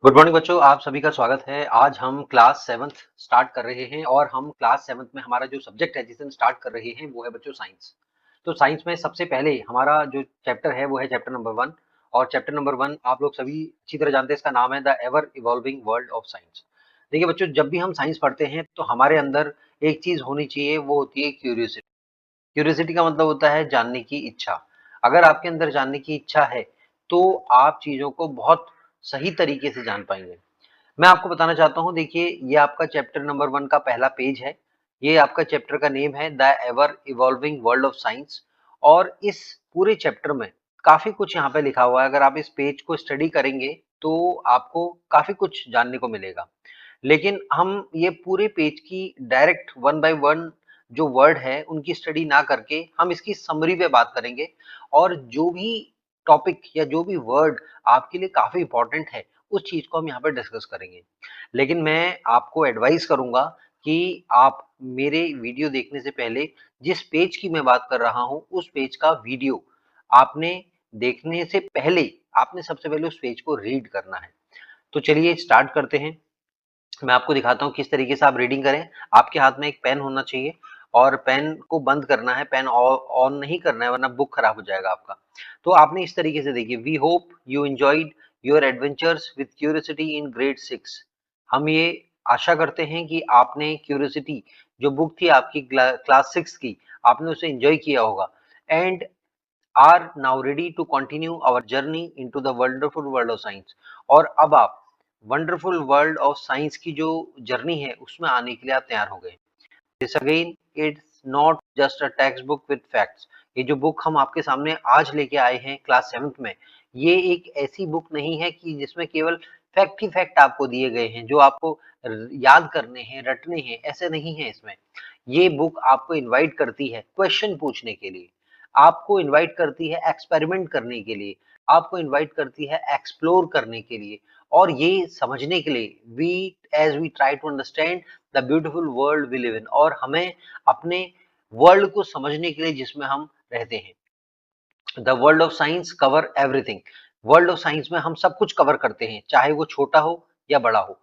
Good morning बच्चों, आप सभी का स्वागत है। आज हम क्लास 7th स्टार्ट कर रहे हैं और हम क्लास 7th में हमारा जो सब्जेक्ट है जिसे हम स्टार्ट कर रहे हैं वो है बच्चों साइंस। तो साइंस में सबसे पहले हमारा जो चैप्टर है वो है चैप्टर नंबर 1 और चैप्टर नंबर 1 आप लोग सभी अच्छी तरह जानते हैं, इसका नाम है the ever evolving world of science. देखिए बच्चों, जब भी हम साइंस पढ़ते हैं तो हमारे अंदर एक चीज होनी चाहिए, वो होती है क्यूरियोसिटी। क्यूरियोसिटी का मतलब होता है जानने की इच्छा। अगर आपके अंदर जानने की इच्छा है तो आप चीजों को बहुत सही तरीके से जान पाएंगे। मैं आपको बताना चाहता हूँ, देखिए ये आपका चैप्टर नंबर 1 का पहला पेज है। ये आपका चैप्टर का नेम है the ever evolving world of science और इस पूरे चैप्टर में काफी कुछ यहाँ पे लिखा हुआ है। अगर आप इस पेज को स्टडी करेंगे तो आपको काफी कुछ जानने को मिलेगा। लेकिन हम ये पूरे पेज की डायरेक्ट वन बाय वन जो वर्ड है उनकी स्टडी ना करके हम इसकी समरी पे बात करेंगे और जो भी टॉपिक या जो भी वर्ड आपके लिए काफी इंपॉर्टेंट है उस चीज को हम यहाँ पे डिस्कस करेंगे। लेकिन मैं आपको एडवाइस करूंगा कि आप मेरे वीडियो देखने से पहले जिस पेज की मैं बात कर रहा हूँ उस पेज का वीडियो आपने देखने से पहले आपने सबसे पहले उस पेज को रीड करना है। तो चलिए स्टार्ट करते हैं। मैं आपको दिखाता हूँ किस तरीके से आप रीडिंग करें। आपके हाथ में एक पेन होना चाहिए और पेन को बंद करना है, पेन ऑन नहीं करना है वरना बुक खराब हो जाएगा आपका। तो आपने इस तरीके से, देखिए, we hope you enjoyed your adventures with curiosity in grade 6। हम ये आशा करते हैं कि आपने क्यूरियोसिटी जो बुक थी आपकी क्लास 6 की, आपने उसे एंजॉय किया होगा and are now ready to continue our journey into the wonderful world of science. और अब आप वंडरफुल वर्ल्ड ऑफ साइंस की जो जर्नी है उसमें आने के लिए आप तैयार हो गए। This again it's not just a text book with facts. ये जो बुक हम आपके सामने आज लेके आए हैं क्लास 7th में, ये एक ऐसी बुक नहीं है कि जिसमें केवल फैक्ट ही फैक्ट आपको दिए गए हैं जो आपको याद करने हैं, रटने हैं, ऐसे नहीं है इसमें। ये बुक आपको इनवाइट करती है क्वेश्चन पूछने के लिए, आपको इनवाइट करती है एक्सपेरिमेंट करने के लिए, आपको इनवाइट करती है एक्सप्लोर करने के लिए और ये समझने के लिए we as we try to understand the beautiful world we live in, और हमें अपने वर्ल्ड को समझने के लिए जिसमें हम रहते हैं। The world of science cover everything. World of science में हम सब कुछ कवर करते हैं, चाहे वो छोटा हो या बड़ा हो,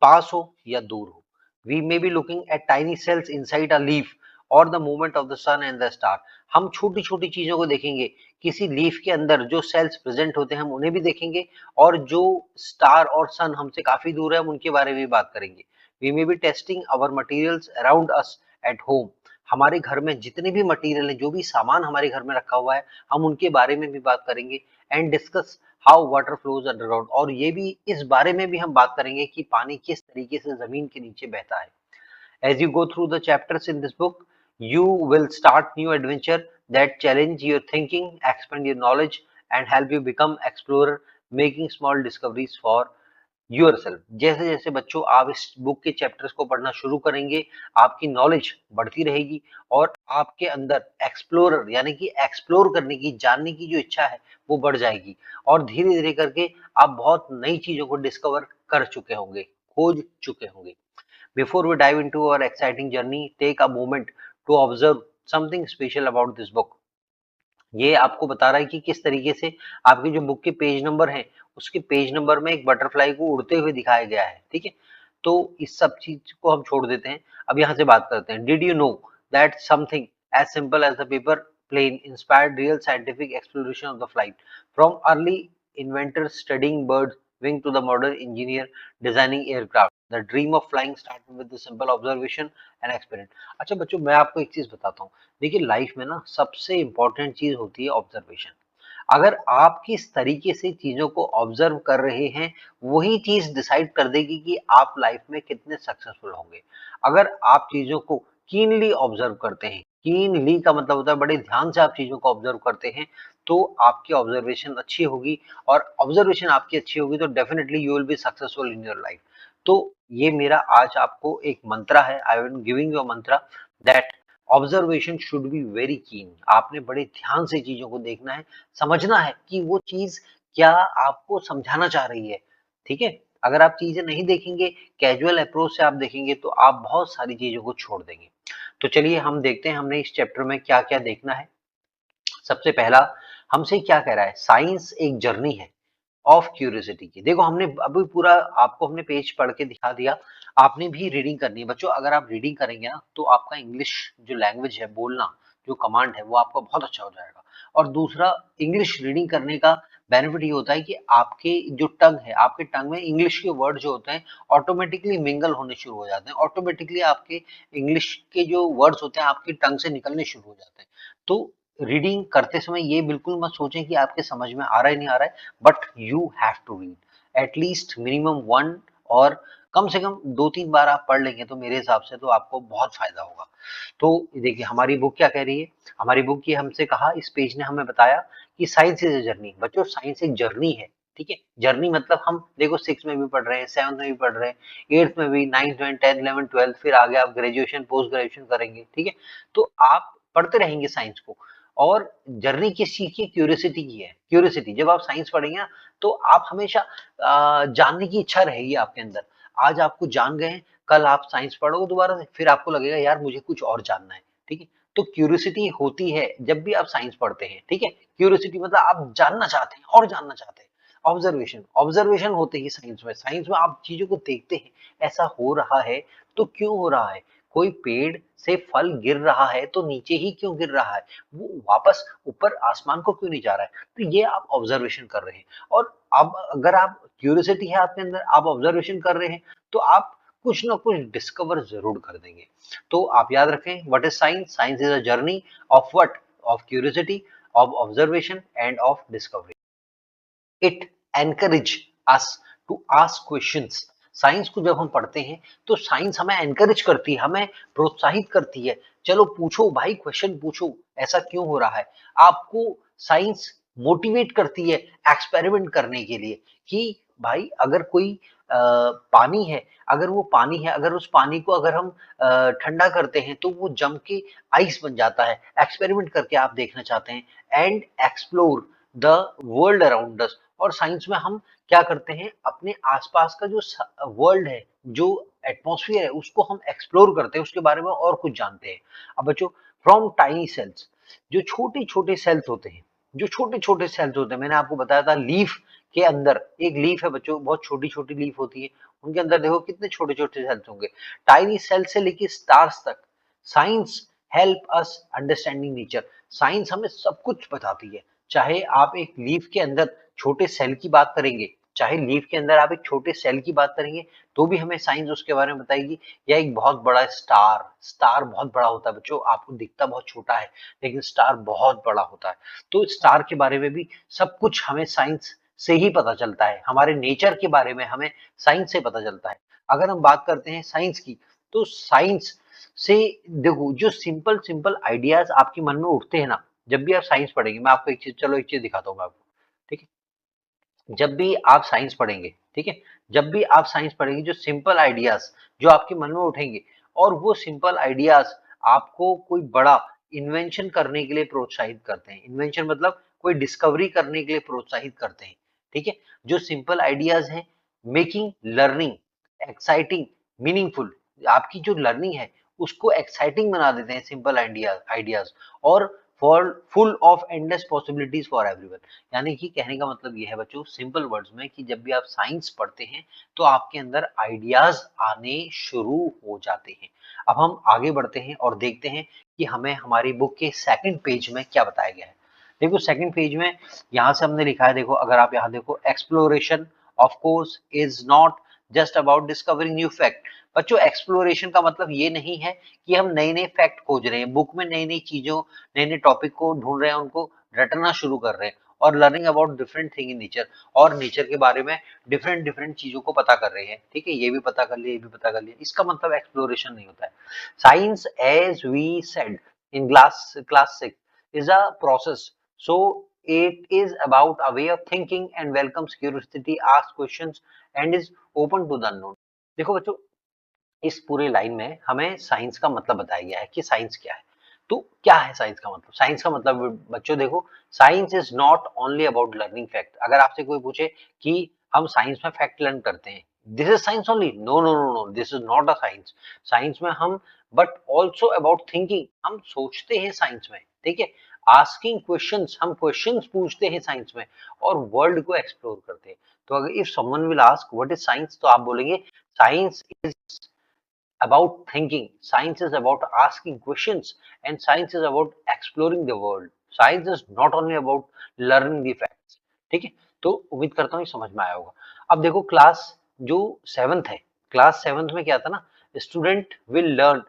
पास हो या दूर हो। We may be looking at tiny cells inside a leaf और the movement of the sun and the star. हम छोटी छोटी चीजों को देखेंगे, किसी लीफ के अंदर जो सेल्स प्रेजेंट होते हैं हम उन्हें भी देखेंगे और जो स्टार और सन हमसे काफी दूर है हम उनके बारे में भी बात करेंगे। We may be testing our materials around us at home. हमारे घर में जितने भी मटीरियल है, जो भी सामान हमारे घर में रखा हुआ है, हम उनके बारे में भी बात करेंगे and discuss how water flows underground. और ये भी, इस बारे में भी हम बात करेंगे कि पानी किस तरीके से जमीन के नीचे बहता है। As you go through the chapters in this book, you will start new adventure that challenge your thinking, expand your knowledge, and help you become explorer, making small discoveries for yourself। जैसे जैसे बच्चों आप इस book के chapters को पढ़ना शुरू करेंगे, आपकी नॉलेज बढ़ती रहेगी और आपके अंदर एक्सप्लोरर यानी कि एक्सप्लोर करने की, जानने की जो इच्छा है वो बढ़ जाएगी और धीरे धीरे करके आप बहुत नई चीजों को डिस्कवर कर चुके होंगे, खोज चुके होंगे। Before we dive into our exciting journey, take a moment to observe something special about this book। ये आपको बता रहा है कि किस तरीके से आपकी जो बुक के पेज नंबर हैं उसके पेज नंबर में एक बटरफ्लाई को उड़ते हुए दिखाया गया है। ठीक है, तो इस सब चीज को हम छोड़ देते हैं। अब यहाँ से बात करते हैं। Did you know that something as simple as the paper plane inspired real scientific exploration of the flight from early inventor studying birds wing to the modern engineer designing aircraft. The dream of flying started with the simple observation and experiment. अच्छा बच्चों, मैं आपको एक चीज बताता हूँ। देखिए life में ना सबसे इंपॉर्टेंट चीज होती है ऑब्जर्वेशन। अगर आप किस तरीके से चीजों को ऑब्जर्व कर रहे हैं वही चीज डिसाइड कर देगी कि आप लाइफ में कितने सक्सेसफुल होंगे। अगर आप चीजों को कीनली ऑब्जर्व करते हैं, कीनली का मतलब होता है बड़े ध्यान से आप चीजों को ऑब्जर्व करते हैं, तो आपकी ऑब्जर्वेशन अच्छी होगी और ऑब्जर्वेशन आपकी अच्छी होगी तो definitely you will be successful in your life. तो ये मेरा आज आपको एक मंत्रा है, I am giving you a Mantra that observation should be very keen. आपने बड़े ध्यान से चीजों को देखना है, समझना है कि वो चीज क्या आपको समझाना चाह रही है। ठीक है, अगर आप चीजें नहीं देखेंगे, कैजुअल अप्रोच से आप देखेंगे तो आप बहुत सारी चीजों को छोड़ देंगे। तो चलिए हम देखते हैं हमने इस चैप्टर में क्या क्या देखना है। सबसे पहला हमसे क्या कह रहा है, साइंस एक जर्नी है। ऑफ क्यूरियोसिटी की। देखो हमने अभी पूरा आपको हमने पेज पढ़ के दिखा दिया, आपने भी रीडिंग करनी है बच्चों। अगर आप रीडिंग करेंगे ना तो आपका इंग्लिश जो लैंग्वेज है, बोलना जो कमांड है वो आपका बहुत अच्छा हो जाएगा। और दूसरा, इंग्लिश रीडिंग करने का बेनिफिट ये होता है कि आपके जो टंग है, आपके टंग में इंग्लिश के वर्ड जो होते हैं ऑटोमेटिकली मिंगल होने शुरू हो जाते हैं, ऑटोमेटिकली आपके इंग्लिश के जो वर्ड्स होते हैं आपके टंग से निकलने शुरू हो जाते हैं। तो रीडिंग करते समय ये बिल्कुल मत सोचें कि आपके समझ में आ रहा है नहीं आ रहा है, but you have to read at least minimum one, और कम से कम 2-3 बार आप पढ़ लेंगे तो मेरे हिसाब से तो आपको बहुत फायदा होगा। तो देखिए हमारी बुक क्या कह रही है, हमारी बुक की हमसे कहा, इस पेज ने हमें बताया कि साइंस इज ए जर्नी। बच्चों साइंस एक जर्नी है, ठीक है। जर्नी मतलब हम देखो 6 में भी पढ़ रहे हैं, 7 में भी पढ़ रहे हैं, 8th में भी, 9th में, 10th 11th 12th, फिर आगे आप ग्रेजुएशन पोस्ट ग्रेजुएशन करेंगे, ठीक है। तो आप पढ़ते रहेंगे साइंस को। और जर्नी किस चीज की, क्यूरियोसिटी की है। क्यूरियोसिटी, जब आप साइंस पढ़ेंगे ना तो आप हमेशा जानने की इच्छा रहेगी आपके अंदर। आज आपको जान गए, कल आप साइंस पढ़ोगे दोबारा से, फिर आपको लगेगा यार मुझे कुछ और जानना है, ठीक है। तो क्यूरियोसिटी होती है जब भी आप साइंस पढ़ते हैं, ठीक है। क्यूरियोसिटी मतलब आप जानना चाहते हैं और जानना चाहते हैं। ऑब्जर्वेशन, ऑब्जर्वेशन होते ही साइंस में आप चीजों को देखते हैं, ऐसा हो रहा है तो क्यों हो रहा है। कोई पेड़ से फल गिर रहा है तो नीचे ही क्यों गिर रहा है, वो वापस ऊपर आसमान को क्यों नहीं जा रहा है। तो ये आप ऑब्जर्वेशन कर रहे हैं। और अब अगर आप क्यूरियोसिटी है आपके अंदर, आप ऑब्जर्वेशन कर रहे हैं, तो आप कुछ ना कुछ डिस्कवर जरूर कर देंगे। तो आप याद रखें, what is science, science is a journey of what, of curiosity, of observation and of discovery. It encourage us to ask questions. Science को जब हम पढ़ते हैं तो साइंस हमें एनकरेज करती है, हमें प्रोत्साहित करती है, चलो पूछो भाई, क्वेश्चन पूछो, ऐसा क्यों हो रहा है। आपको साइंस मोटिवेट करती है एक्सपेरिमेंट करने के लिए, कि भाई अगर कोई पानी है, अगर वो पानी है, अगर उस पानी को अगर हम ठंडा करते हैं तो वो जम के आइस बन जाता है। एक्सपेरिमेंट करके आप देखना चाहते हैं and explore the world around us. और साइंस में हम क्या करते हैं, अपने आसपास का जो वर्ल्ड है, जो एटमॉस्फेयर है, उसको हम एक्सप्लोर करते हैं, उसके बारे में और कुछ जानते हैं। अब बच्चों, फ्रॉम टाइनी सेल्स, जो छोटे छोटे सेल्स होते हैं, जो छोटे छोटे सेल्स होते हैं, मैंने आपको बताया था लीफ के अंदर एक लीफ है बच्चों, बहुत छोटी छोटी लीफ होती है, उनके अंदर देखो कितने छोटे छोटे सेल्स होंगे। टाइनी सेल से लेके स्टार्स तक science help us understanding nature. Science हमें सब कुछ बताती है। चाहे आप एक लीफ के अंदर छोटे सेल की बात करेंगे, चाहे लीफ के अंदर आप एक छोटे सेल की बात करेंगे, तो भी हमें साइंस उसके बारे में बताएगी। या एक बहुत बड़ा स्टार, स्टार बहुत बड़ा होता है बच्चों, आपको दिखता बहुत छोटा है लेकिन स्टार बहुत बड़ा होता है। तो स्टार के बारे में भी सब कुछ हमें साइंस से ही पता चलता है। हमारे नेचर के बारे में हमें साइंस से पता चलता है। अगर हम बात करते हैं साइंस की, तो साइंस से देखो जो सिंपल सिंपल आइडियाज आपके मन में उठते हैं ना, जब भी आप साइंस पढ़ेंगे, मैं आपको एक चीज, चलो एक चीज दिखाता हूँ मैं आपको, ठीक है। जब भी आप साइंस पढ़ेंगे, ठीक है, जब भी आप साइंस पढ़ेंगे, जो सिंपल आइडियाज जो आपके मन में उठेंगे, और वो सिंपल आइडियाज आपको कोई बड़ा इन्वेंशन करने के लिए प्रोत्साहित करते हैं। इन्वेंशन मतलब कोई डिस्कवरी करने के लिए प्रोत्साहित करते हैं, ठीक है। जो सिंपल आइडियाज हैं, मेकिंग लर्निंग एक्साइटिंग, मीनिंगफुल, आपकी जो लर्निंग है उसको एक्साइटिंग बना देते हैं सिंपल आइडियाज आइडियाज। और for full of endless possibilities for everyone. यानी कि कहने का मतलब ये है बच्चों, सिंपल वर्ड्स में, कि जब भी आप साइंस पढ़ते हैं तो आपके अंदर आइडियाज आने शुरू हो जाते हैं। अब हम आगे बढ़ते हैं और देखते हैं कि हमें हमारी बुक के सेकंड पेज में क्या बताया गया है। देखो सेकंड पेज में यहाँ से हमने लिखा है, देखो अगर आप यहाँ देखो, exploration of course is not just about discovering new fact. बच्चों एक्सप्लोरेशन का मतलब ये नहीं है कि हम नए नए फैक्ट खोज रहे हैं, बुक में नई नई चीजों, नए नए टॉपिक को ढूंढ रहे हैं, उनको रटना शुरू कर रहे हैं, और learning about different thing in nature, और नेचर के बारे में डिफरेंट डिफरेंट चीजों को पता कर रहे हैं, ठीक है। ये भी पता कर लिया, ये भी पता कर लिया, इसका मतलब एक्सप्लोरेशन नहीं होता है। Science as we said in class 6 is a process. So it is about a way of thinking and welcomes curiosity, asks questions and is open to the unknown. देखो बच्चों, इस पूरे लाइन में हमें साइंस का मतलब बताया गया है कि साइंस क्या है। तो क्या है साइंस का मतलब, साइंस का मतलब बच्चों देखो, science is not only about learning fact. अगर आपसे कोई पूछे कि हम साइंस में फैक्ट लर्न करते हैं, this is science only, no no no no, this is not a science. Science में हम बट ऑल्सो अबाउट थिंकिंग, हम सोचते हैं साइंस में, ठीक है। आस्किंग क्वेश्चंस, हम क्वेश्चंस पूछते हैं साइंस में और वर्ल्ड को एक्सप्लोर करते हैं। तो अगर if someone will ask what is science, तो आप बोलेंगे science is about thinking, science is about asking questions, and science is about exploring the world. Science is not only about learning the facts. ठीक है, तो उम्मीद करता हूँ ये समझ में आया होगा। अब देखो क्लास जो सेवंथ है, क्लास सेवंथ में क्या था ना, student will learn.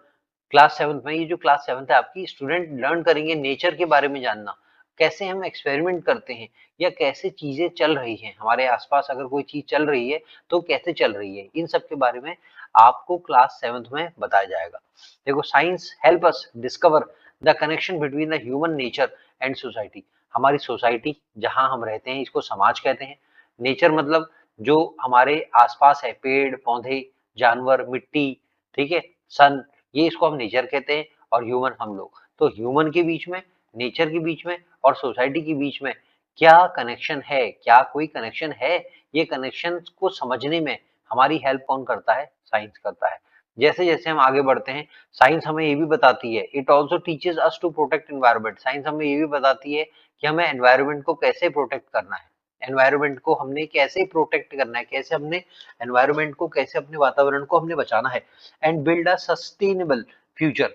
Class seventh में, ये जो क्लास सेवंथ है आपकी, स्टूडेंट लर्न करेंगे नेचर के बारे में जानना, कैसे हम एक्सपेरिमेंट करते हैं या कैसे चीजें चल रही हैं हमारे आसपास, अगर कोई चीज चल रही है तो कैसे चल रही है, इन सब के बारे में आपको क्लास सेवंथ में बताया जाएगा। देखो science help us discover the connection between the human nature and society. हमारी सोसाइटी जहां हम रहते हैं इसको समाज कहते हैं। नेचर मतलब जो हमारे आसपास है, पेड़ पौधे, जानवर, मिट्टी, ठीक है, सन, ये इसको हम नेचर कहते हैं, और ह्यूमन हम लोग। तो ह्यूमन के बीच में, नेचर के बीच में और सोसाइटी के बीच में क्या कनेक्शन है, क्या कोई कनेक्शन है, ये कनेक्शन को समझने में हमारी हेल्प कौन करता है, साइंस करता है। जैसे जैसे हम आगे बढ़ते हैं, साइंस हमें ये भी बताती है, it also teaches us to protect environment. साइंस हमें ये भी बताती है कि हमें एनवायरमेंट को कैसे प्रोटेक्ट करना है, एनवायरमेंट को हमने कैसे प्रोटेक्ट करना है, कैसे हमने एनवायरमेंट को, कैसे अपने वातावरण को हमने बचाना है, and build a sustainable future.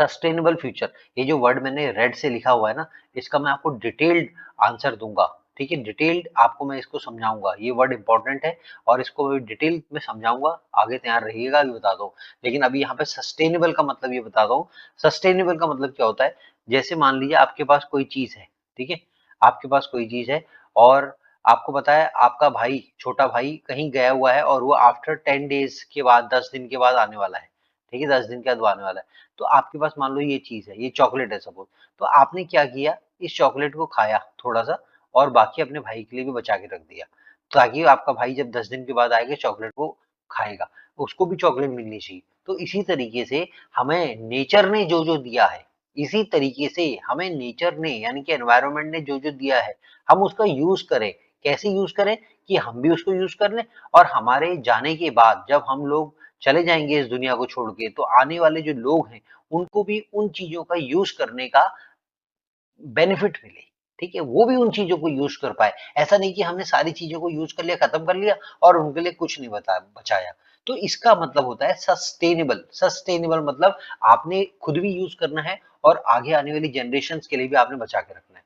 Sustainable future, ये जो वर्ड मैंने रेड से लिखा हुआ है ना, इसका मैं आपको डिटेल्ड आंसर दूंगा। ठीक है, डिटेल्ड आपको मैं इसको समझाऊंगा, ये वर्ड इंपॉर्टेंट है और इसको मैं डिटेल में समझाऊंगा, आगे तैयार रहिएगा, अभी बता दो। लेकिन अभी यहाँ पे सस्टेनेबल का मतलब ये बता दो। सस्टेनेबल का मतलब क्या होता है, जैसे मान लीजिए आपके पास कोई चीज है, ठीक है, आपके पास कोई चीज है और आपको पता है आपका भाई, छोटा भाई कहीं गया हुआ है और वो आफ्टर 10 डेज के बाद, 10 दिन के बाद आने वाला है। ठीक है, 10 दिन के बाद आने वाला है। तो आपके पास मान लो ये चीज है, ये चॉकलेट है सपोज, तो आपने क्या किया, इस चॉकलेट को खाया थोड़ा सा और बाकी अपने भाई के लिए भी बचा के रख दिया, ताकि आपका भाई जब 10 दिन के बाद आएगा चॉकलेट को खाएगा, उसको भी चॉकलेट मिलनी चाहिए। तो इसी तरीके से हमें नेचर ने जो जो दिया है, इसी तरीके से हमें नेचर ने, यानी कि एनवायरनमेंट ने जो जो दिया है, हम उसका यूज करें। कैसे यूज करें कि हम भी उसको यूज कर लें, और हमारे जाने के बाद जब हम लोग चले जाएंगे इस दुनिया को छोड़ के, तो आने वाले जो लोग हैं उनको भी उन चीजों का यूज करने का बेनिफिट मिले। ठीक है, वो भी उन चीजों को यूज कर पाए। ऐसा नहीं कि हमने सारी चीजों को यूज कर लिया, खत्म कर लिया और उनके लिए कुछ नहीं बचाया। तो इसका मतलब होता है सस्टेनेबल। सस्टेनेबल मतलब आपने खुद भी यूज करना है और आगे आने वाली जनरेशन के लिए भी आपने बचा के रखना है।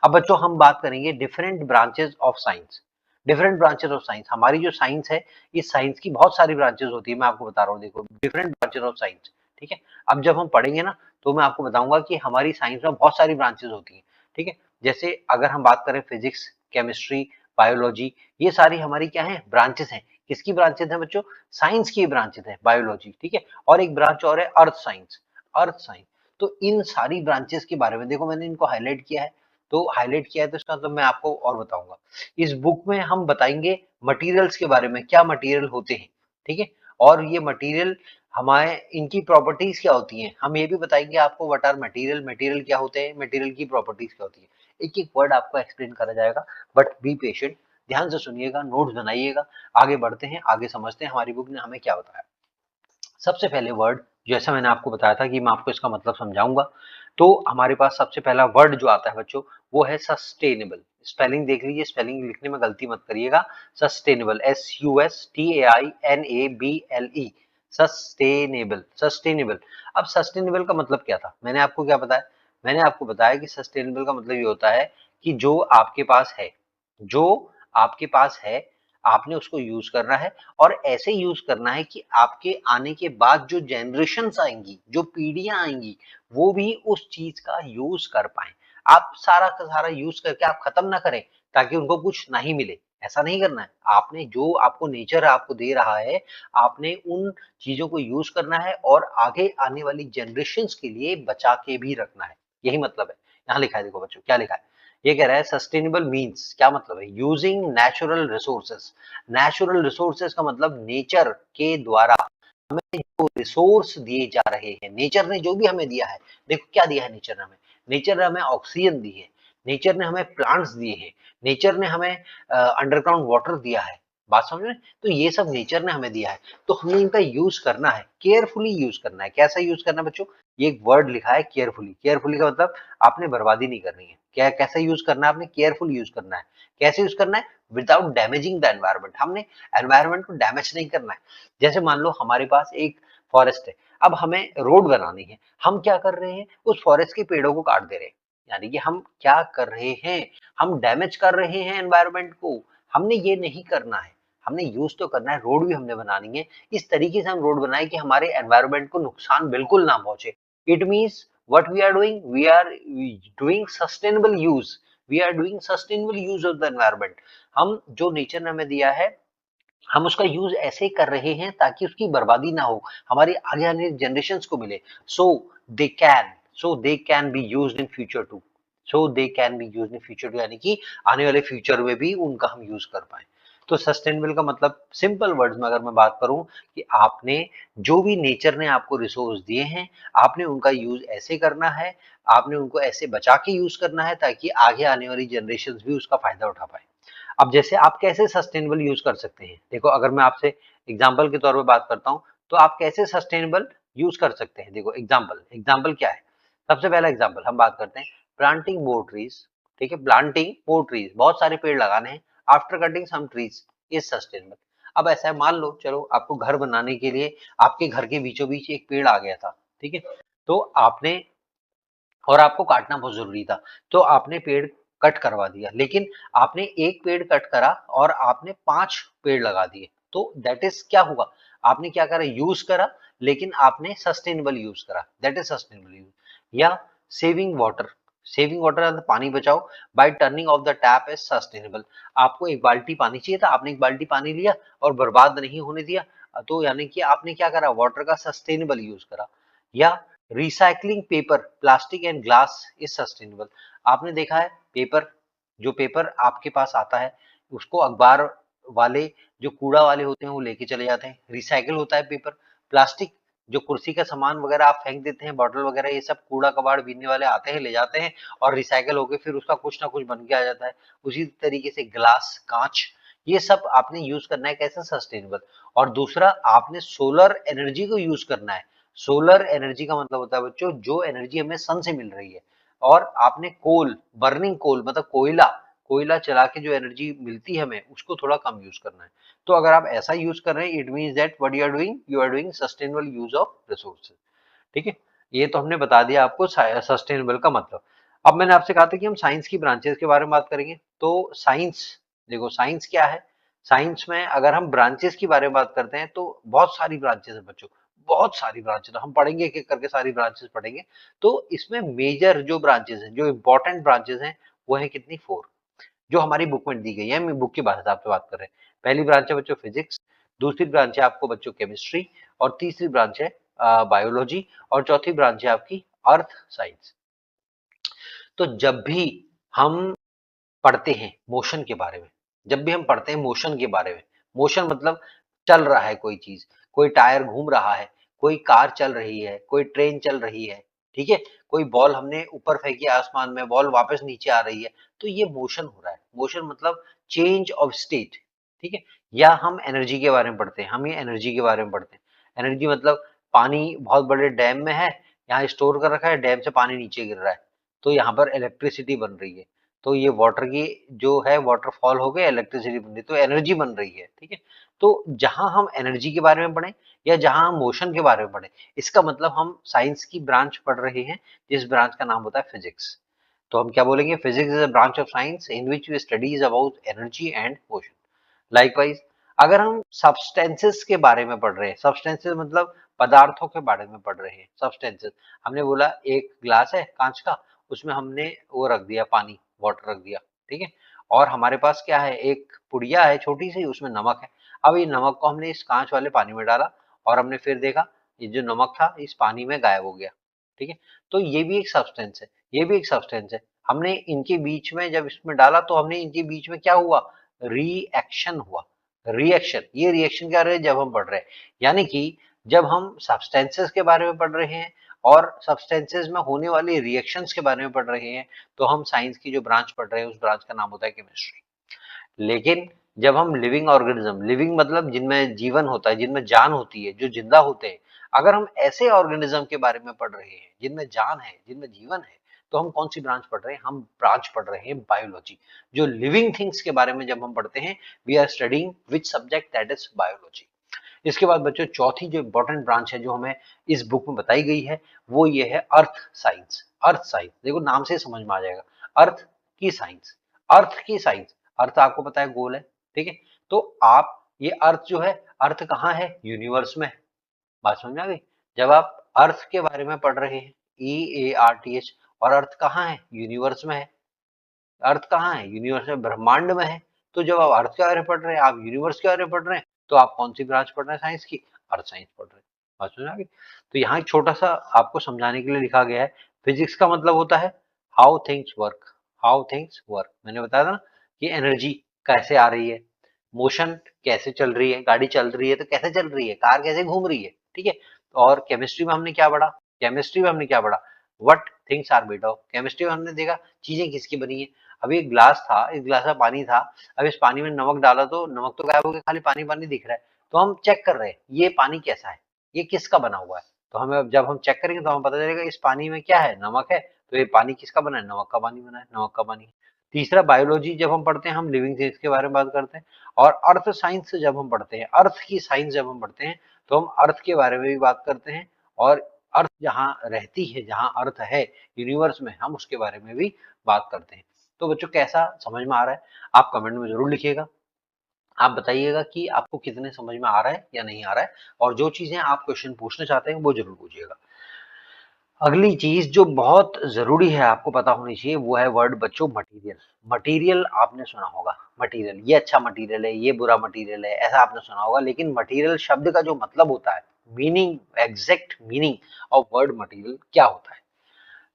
अब बच्चों हम बात करेंगे different branches of science. Different branches of science, हमारी जो साइंस है, इस साइंस की बहुत सारी ब्रांचेस होती है, मैं आपको बता रहा हूँ। देखो डिफरेंट ब्रांचेस ऑफ साइंस, ठीक है। अब जब हम पढ़ेंगे ना, तो मैं आपको बताऊंगा कि हमारी साइंस में बहुत सारी ब्रांचेस होती हैं। ठीक है, जैसे अगर हम बात करें फिजिक्स, केमिस्ट्री, बायोलॉजी, ये सारी हमारी क्या है, ब्रांचेस हैं। किसकी ब्रांचेस हैं बच्चों, साइंस की ब्रांचेस है, बायोलॉजी। ठीक है, और एक ब्रांच और है अर्थ साइंस। अर्थ साइंस, तो इन सारी ब्रांचेस के बारे में देखो मैंने इनको हाईलाइट किया है। तो हाईलाइट किया है तो इसका मतलब मैं आपको और बताऊंगा। इस बुक में हम बताएंगे मटेरियल्स के बारे में, क्या मटेरियल होते हैं, ठीक है, और ये मटेरियल हमारे, इनकी प्रॉपर्टीज क्या होती हैं, हम ये भी बताएंगे आपको व्हाट आर मटेरियल, मटेरियल क्या होते हैं, मटेरियल की प्रॉपर्टीज क्या होती है। एक एक वर्ड आपको एक्सप्लेन करा जाएगा, बट बी पेशेंट, ध्यान से सुनिएगा, नोट्स बनाइएगा। आगे बढ़ते हैं, आगे समझते हैं हमारी बुक ने हमें क्या बताया। सबसे पहले वर्ड, जैसा मैंने आपको बताया था कि मैं आपको इसका मतलब समझाऊंगा, तो हमारे पास सबसे पहला वर्ड जो आता है बच्चों, वो है सस्टेनेबल। स्पेलिंग देख लीजिए, स्पेलिंग लिखने में गलती मत करिएगा। Sustainable, SUSTAINABLE, sustainable, sustainable. अब सस्टेनेबल का मतलब क्या था, मैंने आपको क्या बताया, मैंने आपको बताया कि सस्टेनेबल का मतलब ये होता है कि जो आपके पास है, जो आपके पास है, आपने उसको यूज करना है, और ऐसे यूज करना है कि आपके आने के बाद जो जनरेशन्स आएंगी, जो पीढ़ियां आएंगी, वो भी उस चीज का यूज कर पाए। आप सारा का सारा यूज करके आप खत्म ना करें ताकि उनको कुछ नहीं मिले, ऐसा नहीं करना है। आपने जो, आपको नेचर आपको दे रहा है, आपने उन चीजों को यूज करना है और आगे आने वाली जनरेशन्स के लिए बचा के भी रखना है। यही मतलब है। यहाँ लिखा है, देखो बच्चों क्या लिखा है, ये कह रहा है सस्टेनेबल मीन्स, क्या मतलब है, using natural resources. Natural resources का मतलब नेचर के द्वारा हमें जो रिसोर्स दिए जा रहे हैं, नेचर ने जो भी हमें दिया है। देखो क्या दिया है नेचर ने हमें, नेचर ने हमें ऑक्सीजन दी है, नेचर ने हमें प्लांट्स दिए हैं, नेचर ने हमें अंडरग्राउंड वाटर दिया है, बात समझ रहे हैं? तो ये सब नेचर ने हमें दिया है, तो हमें इनका यूज करना है, केयरफुली यूज करना है। कैसा यूज करना है बच्चों? ये एक वर्ड लिखा है केयरफुली। केयरफुली का मतलब आपने बर्बादी नहीं करनी है। क्या कैसा यूज करना है? आपने केयरफुल यूज करना है। कैसे यूज करना है? Without damaging the environment. हमने एनवायरमेंट को डैमेज नहीं करना है। जैसे मान लो हमारे पास एक फॉरेस्ट है, अब हमें रोड बनानी है, हम क्या कर रहे हैं? उस फॉरेस्ट के पेड़ों को काट दे रहे हैं। यानी कि हम क्या कर रहे हैं? हम डैमेज कर रहे हैं एनवायरमेंट को। हमने ये नहीं करना है। हमने यूज तो करना है, रोड भी हमने बनानी है। इस तरीके से हम रोड बनाए कि हमारे एनवायरमेंट को नुकसान बिल्कुल ना पहुंचे। It means what we are doing? We are doing sustainable use. We are doing sustainable use of the environment. हम जो नेचर ने हमें दिया है, हम उसका यूज ऐसे कर रहे हैं ताकि उसकी बर्बादी ना हो, हमारी आगे आने जनरेशन को मिले। So they can so they can be used in future too. So they can be used in future too, यानी कि आने वाले फ्यूचर में भी उनका हम यूज कर पाए। तो सस्टेनेबल का मतलब सिंपल वर्ड्स में अगर मैं बात करूं कि आपने जो भी नेचर ने आपको रिसोर्स दिए हैं, आपने उनका यूज ऐसे करना है, आपने उनको ऐसे बचा के यूज करना है ताकि आगे आने वाली जनरेशन भी उसका फायदा उठा पाए। अब जैसे आप कैसे सस्टेनेबल यूज कर सकते हैं? देखो, अगर मैं आपसे एग्जाम्पल के तौर पे बात करता हूं, तो आप कैसे सस्टेनेबल यूज कर सकते हैं? देखो, एग्जाम्पल एग्जाम्पल क्या है? सबसे पहला एग्जाम्पल हम बात करते हैं प्लांटिंग मोर ट्रीज। ठीक है, प्लांटिंग मोर ट्रीज, बहुत सारे पेड़ लगाने हैं after cutting some trees is sustainable. अब ऐसा है, मान लो चलो आपको घर बनाने के लिए आपके घर के बीचों बीच एक पेड़ आ गया था। ठीक है, तो आपने, और आपको काटना बहुत जरूरी था, तो आपने पेड़ कट करवा दिया, लेकिन आपने एक पेड़ कट करा और आपने 5 पेड़ लगा दिए। तो दैट इज क्या हुआ? आपने क्या करा? यूज करा, लेकिन आपने सस्टेनेबल यूज करा, दैट इज सस्टेनेबल यूज। या सेविंग वाटर। सेविंग वाटर मतलब पानी बचाओ, bye turning of the tap is sustainable. आपको एक बाल्टी पानी चाहिए था, आपने एक बाल्टी पानी लिया और बर्बाद नहीं होने दिया, तो यानी कि आपने क्या करा? वाटर का सस्टेनेबल यूज करा। या recycling paper, plastic and glass is sustainable. आपने देखा है पेपर, जो पेपर आपके पास आता है उसको अखबार वाले, जो कूड़ा वाले होते हैं वो लेके चले जाते हैं, रिसाइकिल होता है पेपर। प्लास्टिक, जो कुर्सी का सामान वगैरह आप फेंक देते हैं, बॉटल वगैरह, ये सब कूड़ा कबाड़ बीनने वाले आते हैं, ले जाते हैं और रिसाइकिल होके फिर उसका कुछ ना कुछ बन के आ जाता है। उसी तरीके से ग्लास, कांच, ये सब आपने यूज करना है कैसे? सस्टेनेबल। और दूसरा, आपने सोलर एनर्जी को यूज करना है। सोलर एनर्जी का मतलब होता है बच्चों, जो एनर्जी हमें सन से मिल रही है, और आपने कोल, बर्निंग कोल मतलब कोयला, कोयला चला के जो एनर्जी मिलती है हमें, उसको थोड़ा कम यूज करना है। तो अगर आप ऐसा यूज कर रहे हैं, it means that what you are doing sustainable use of resources. ठीक है, ये तो हमने बता दिया आपको सस्टेनेबल का मतलब। अब मैंने आपसे कहा था कि हम साइंस की ब्रांचेस के बारे में बात करेंगे। तो साइंस, देखो साइंस क्या है? साइंस में अगर हम ब्रांचेस की बारे में बात करते हैं तो बहुत सारी ब्रांचेस है बच्चों, बहुत सारी ब्रांचेस। हम पढ़ेंगे एक एक करके सारी ब्रांचेस पढ़ेंगे। तो इसमें मेजर जो ब्रांचेस हैं, जो इंपॉर्टेंट ब्रांचेस हैं, वो है कितनी? 4, जो हमारी बुक में दी गई है। हम बुक की हिसाब से बात कर रहे हैं। पहली ब्रांच है बच्चों फिजिक्स, दूसरी ब्रांच है आपको बच्चों केमिस्ट्री, और तीसरी ब्रांच है बायोलॉजी, और चौथी ब्रांच है आपकी अर्थ साइंस। तो जब भी हम पढ़ते हैं मोशन के बारे में, जब भी हम पढ़ते हैं मोशन के बारे में, मोशन मतलब चल रहा है कोई चीज, कोई टायर घूम रहा है, कोई कार चल रही है, कोई ट्रेन चल रही है, ठीक है, कोई बॉल हमने ऊपर फेंकी आसमान में, बॉल वापस नीचे आ रही है, तो ये मोशन हो रहा है। मोशन मतलब चेंज ऑफ स्टेट। ठीक है, या हम एनर्जी के बारे में पढ़ते हैं, हम ये एनर्जी के बारे में पढ़ते हैं। एनर्जी मतलब पानी बहुत बड़े डैम में है, यहाँ स्टोर कर रखा है, डैम से पानी नीचे गिर रहा है, तो यहाँ पर इलेक्ट्रिसिटी बन रही है। तो ये वाटर की जो है वाटरफॉल हो गया, इलेक्ट्रिसिटी बन रही, तो एनर्जी बन रही है। ठीक है, तो जहां हम एनर्जी के बारे में पढ़ें या जहां हम मोशन के बारे में पढ़ें, इसका मतलब हम साइंस की ब्रांच पढ़ रहे हैं, जिस ब्रांच का नाम होता है फिजिक्स। तो हम क्या बोलेंगे? Physics is a branch of science in which we studies about energy and motion. Likewise, अगर हम सब्सटेंसेस के बारे में पढ़ रहे हैं, सब्सटेंसेस मतलब पदार्थों के बारे में पढ़ रहे हैं, सब्सटेंसेस, हमने बोला एक ग्लास है कांच का, उसमें हमने वो रख दिया पानी, वाटर रख दिया, ठीक है, और हमारे पास क्या है? एक पुड़िया है छोटी सी, उसमें नमक है। अब ये नमक को हमने इस कांच वाले पानी में डाला, और हमने फिर देखा ये जो नमक था इस पानी में गायब हो गया। ठीक है, तो ये भी एक सब्सटेंस है, ये भी एक सब्सटेंस है। हमने इनके बीच में जब इसमें डाला, तो हमने इनके बीच में क्या हुआ? रिएक्शन हुआ। रिएक्शन, ये रिएक्शन क्या रहे जब हम पढ़ रहे हैं, यानी कि जब हम सब्सटेंसेस के बारे में पढ़ रहे हैं और सब्सटेंसेस में होने वाली रिएक्शंस के बारे में पढ़ रहे हैं, तो हम साइंस की जो ब्रांच पढ़ रहे हैं उस ब्रांच का नाम होता है केमिस्ट्री। लेकिन जब हम लिविंग ऑर्गेनिज्म, लिविंग मतलब जिनमें जीवन होता है, जिनमें जान होती है, जो जिंदा होते हैं, अगर हम ऐसे ऑर्गेनिज्म के बारे में पढ़ रहे हैं जिनमें जान है, जिनमें जीवन है, तो हम कौन सी ब्रांच पढ़ रहे हैं? हम ब्रांच पढ़ रहे हैं बायोलॉजी। जो लिविंग थिंग्स के बारे में जब हम पढ़ते हैं, we are studying which subject, that is biology. इसके बाद बच्चों चौथी जो इंपॉर्टेंट ब्रांच है जो हमें इस बुक में बताई गई है, वो ये है अर्थ साइंस। अर्थ साइंस देखो नाम से समझ में आ जाएगा, अर्थ की साइंस। अर्थ की साइंस, अर्थ आपको पता है गोल है, ठीक है। तो आप ये अर्थ जो है, अर्थ कहाँ है? यूनिवर्स में है। बात समझ में आ गई? जब आप अर्थ के बारे में पढ़ रहे हैं, EARTH, और अर्थ कहाँ है? यूनिवर्स में है। अर्थ कहाँ है? यूनिवर्स में, ब्रह्मांड में है। तो जब आप अर्थ के बारे में पढ़ रहे हैं, आप यूनिवर्स के बारे में पढ़ रहे हैं, तो आप कौन सी ब्रांच पढ़ रहे हैं साइंस की? अर्थ साइंस पढ़ रहे हैं। बात समझ आ गई? तो यहाँ एक छोटा सा आपको समझाने के लिए लिखा गया है। फिजिक्स का मतलब होता है how things work, how things work. मैंने बताया था ना कि एनर्जी कैसे आ रही है, मोशन कैसे चल रही है, गाड़ी चल रही है तो कैसे चल रही है, कार कैसे घूम रही है, ठीक है। और केमिस्ट्री में हमने क्या पढ़ा? केमिस्ट्री में हमने क्या पढ़ा? What things are made of. Chemistry में हमने देखा चीजें किसकी बनी है। अभी एक ग्लास था, इस ग्लास में पानी था, अब इस पानी में नमक डाला तो नमक तो गायब हो गया, खाली पानी पानी दिख रहा है। तो हम चेक कर रहे हैं ये पानी कैसा है, ये किसका बना हुआ है। तो हमें जब हम चेक करेंगे तो हमें पता चलेगा इस पानी में क्या है, नमक है। तो ये पानी किसका बना है? नमक का पानी बना है, नमक का पानी। तीसरा बायोलॉजी जब हम पढ़ते हैं, हम लिविंग थिंग्स के बारे में बात करते हैं। और अर्थ साइंस जब हम पढ़ते हैं, अर्थ की साइंस जब हम पढ़ते हैं, तो हम अर्थ के बारे में भी बात करते हैं। और अर्थ जहाँ रहती है, जहाँ अर्थ है यूनिवर्स में, हम उसके बारे में भी बात करते हैं। तो बच्चों कैसा समझ में आ रहा है? आप कमेंट में जरूर लिखिएगा। आप बताइएगा कि आपको कितने समझ में आ रहा है या नहीं आ रहा है, और जो चीजें आप क्वेश्चन पूछना चाहते हैं वो जरूर पूछिएगा। अगली चीज जो बहुत जरूरी है आपको पता होनी चाहिए, वो है वर्ड बच्चों मटेरियल। मटेरियल आपने सुना होगा, मटेरियल ये अच्छा मटेरियल है, ये बुरा मटेरियल है, ऐसा आपने सुना होगा। लेकिन मटेरियल शब्द का जो मतलब होता है, meaning, exact meaning of word material क्या होता है?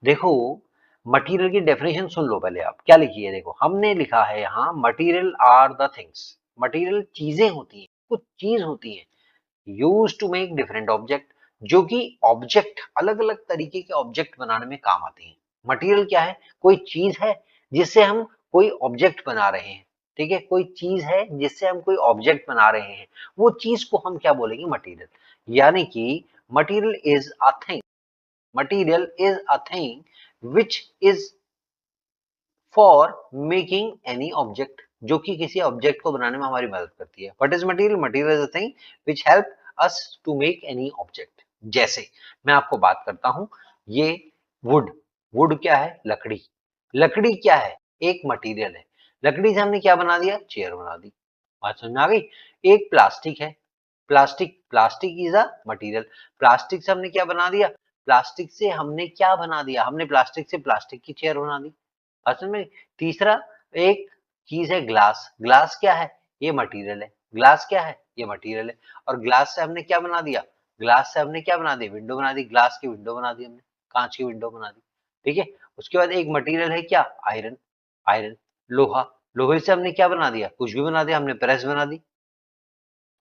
देखो, मटेरियल की डेफिनेशन सुन लो पहले। आप क्या लिखी है? देखो हमने लिखा है यहाँ, material are the things. Material चीजें होती हैं, कुछ चीज होती है use to make different object, जो कि ऑब्जेक्ट, अलग अलग तरीके के ऑब्जेक्ट बनाने में काम आते हैं। मटेरियल क्या है? कोई चीज है जिससे हम कोई ऑब्जेक्ट बना रहे हैं, ठीक है। कोई चीज है जिससे हम कोई ऑब्जेक्ट बना रहे हैं, वो चीज को हम क्या बोलेंगे? मटेरियल। यानी कि material is a thing, material is a thing which is for making any object, जो कि किसी ऑब्जेक्ट को बनाने में हमारी मदद करती है। What is material? Material is a thing which help us to make any object। जैसे मैं आपको बात करता हूं, ये वुड, वुड क्या है? लकड़ी। लकड़ी क्या है? एक मटेरियल है। लकड़ी से हमने क्या बना दिया? चेयर बना दी। बात समझ में आ गई? एक प्लास्टिक है, plastic, plastic is a material. Plastic से हमने क्या बना दिया? प्लास्टिक से हमने क्या बना दिया? हमने प्लास्टिक से प्लास्टिक की चेयर बना दी। असल में तीसरा एक चीज है ग्लास। ग्लास क्या है? ये मटेरियल है। ग्लास क्या है? ये मटेरियल है। और ग्लास से हमने क्या बना दिया? ग्लास से हमने क्या बना दिया? विंडो बना दी। ग्लास की विंडो बना दी हमने, कांच की विंडो बना दी, ठीक है। उसके बाद एक मटेरियल है क्या? आयरन। आयरन, लोहा। लोहे से हमने क्या बना दिया? कुछ भी बना दिया, हमने प्रेस बना दी।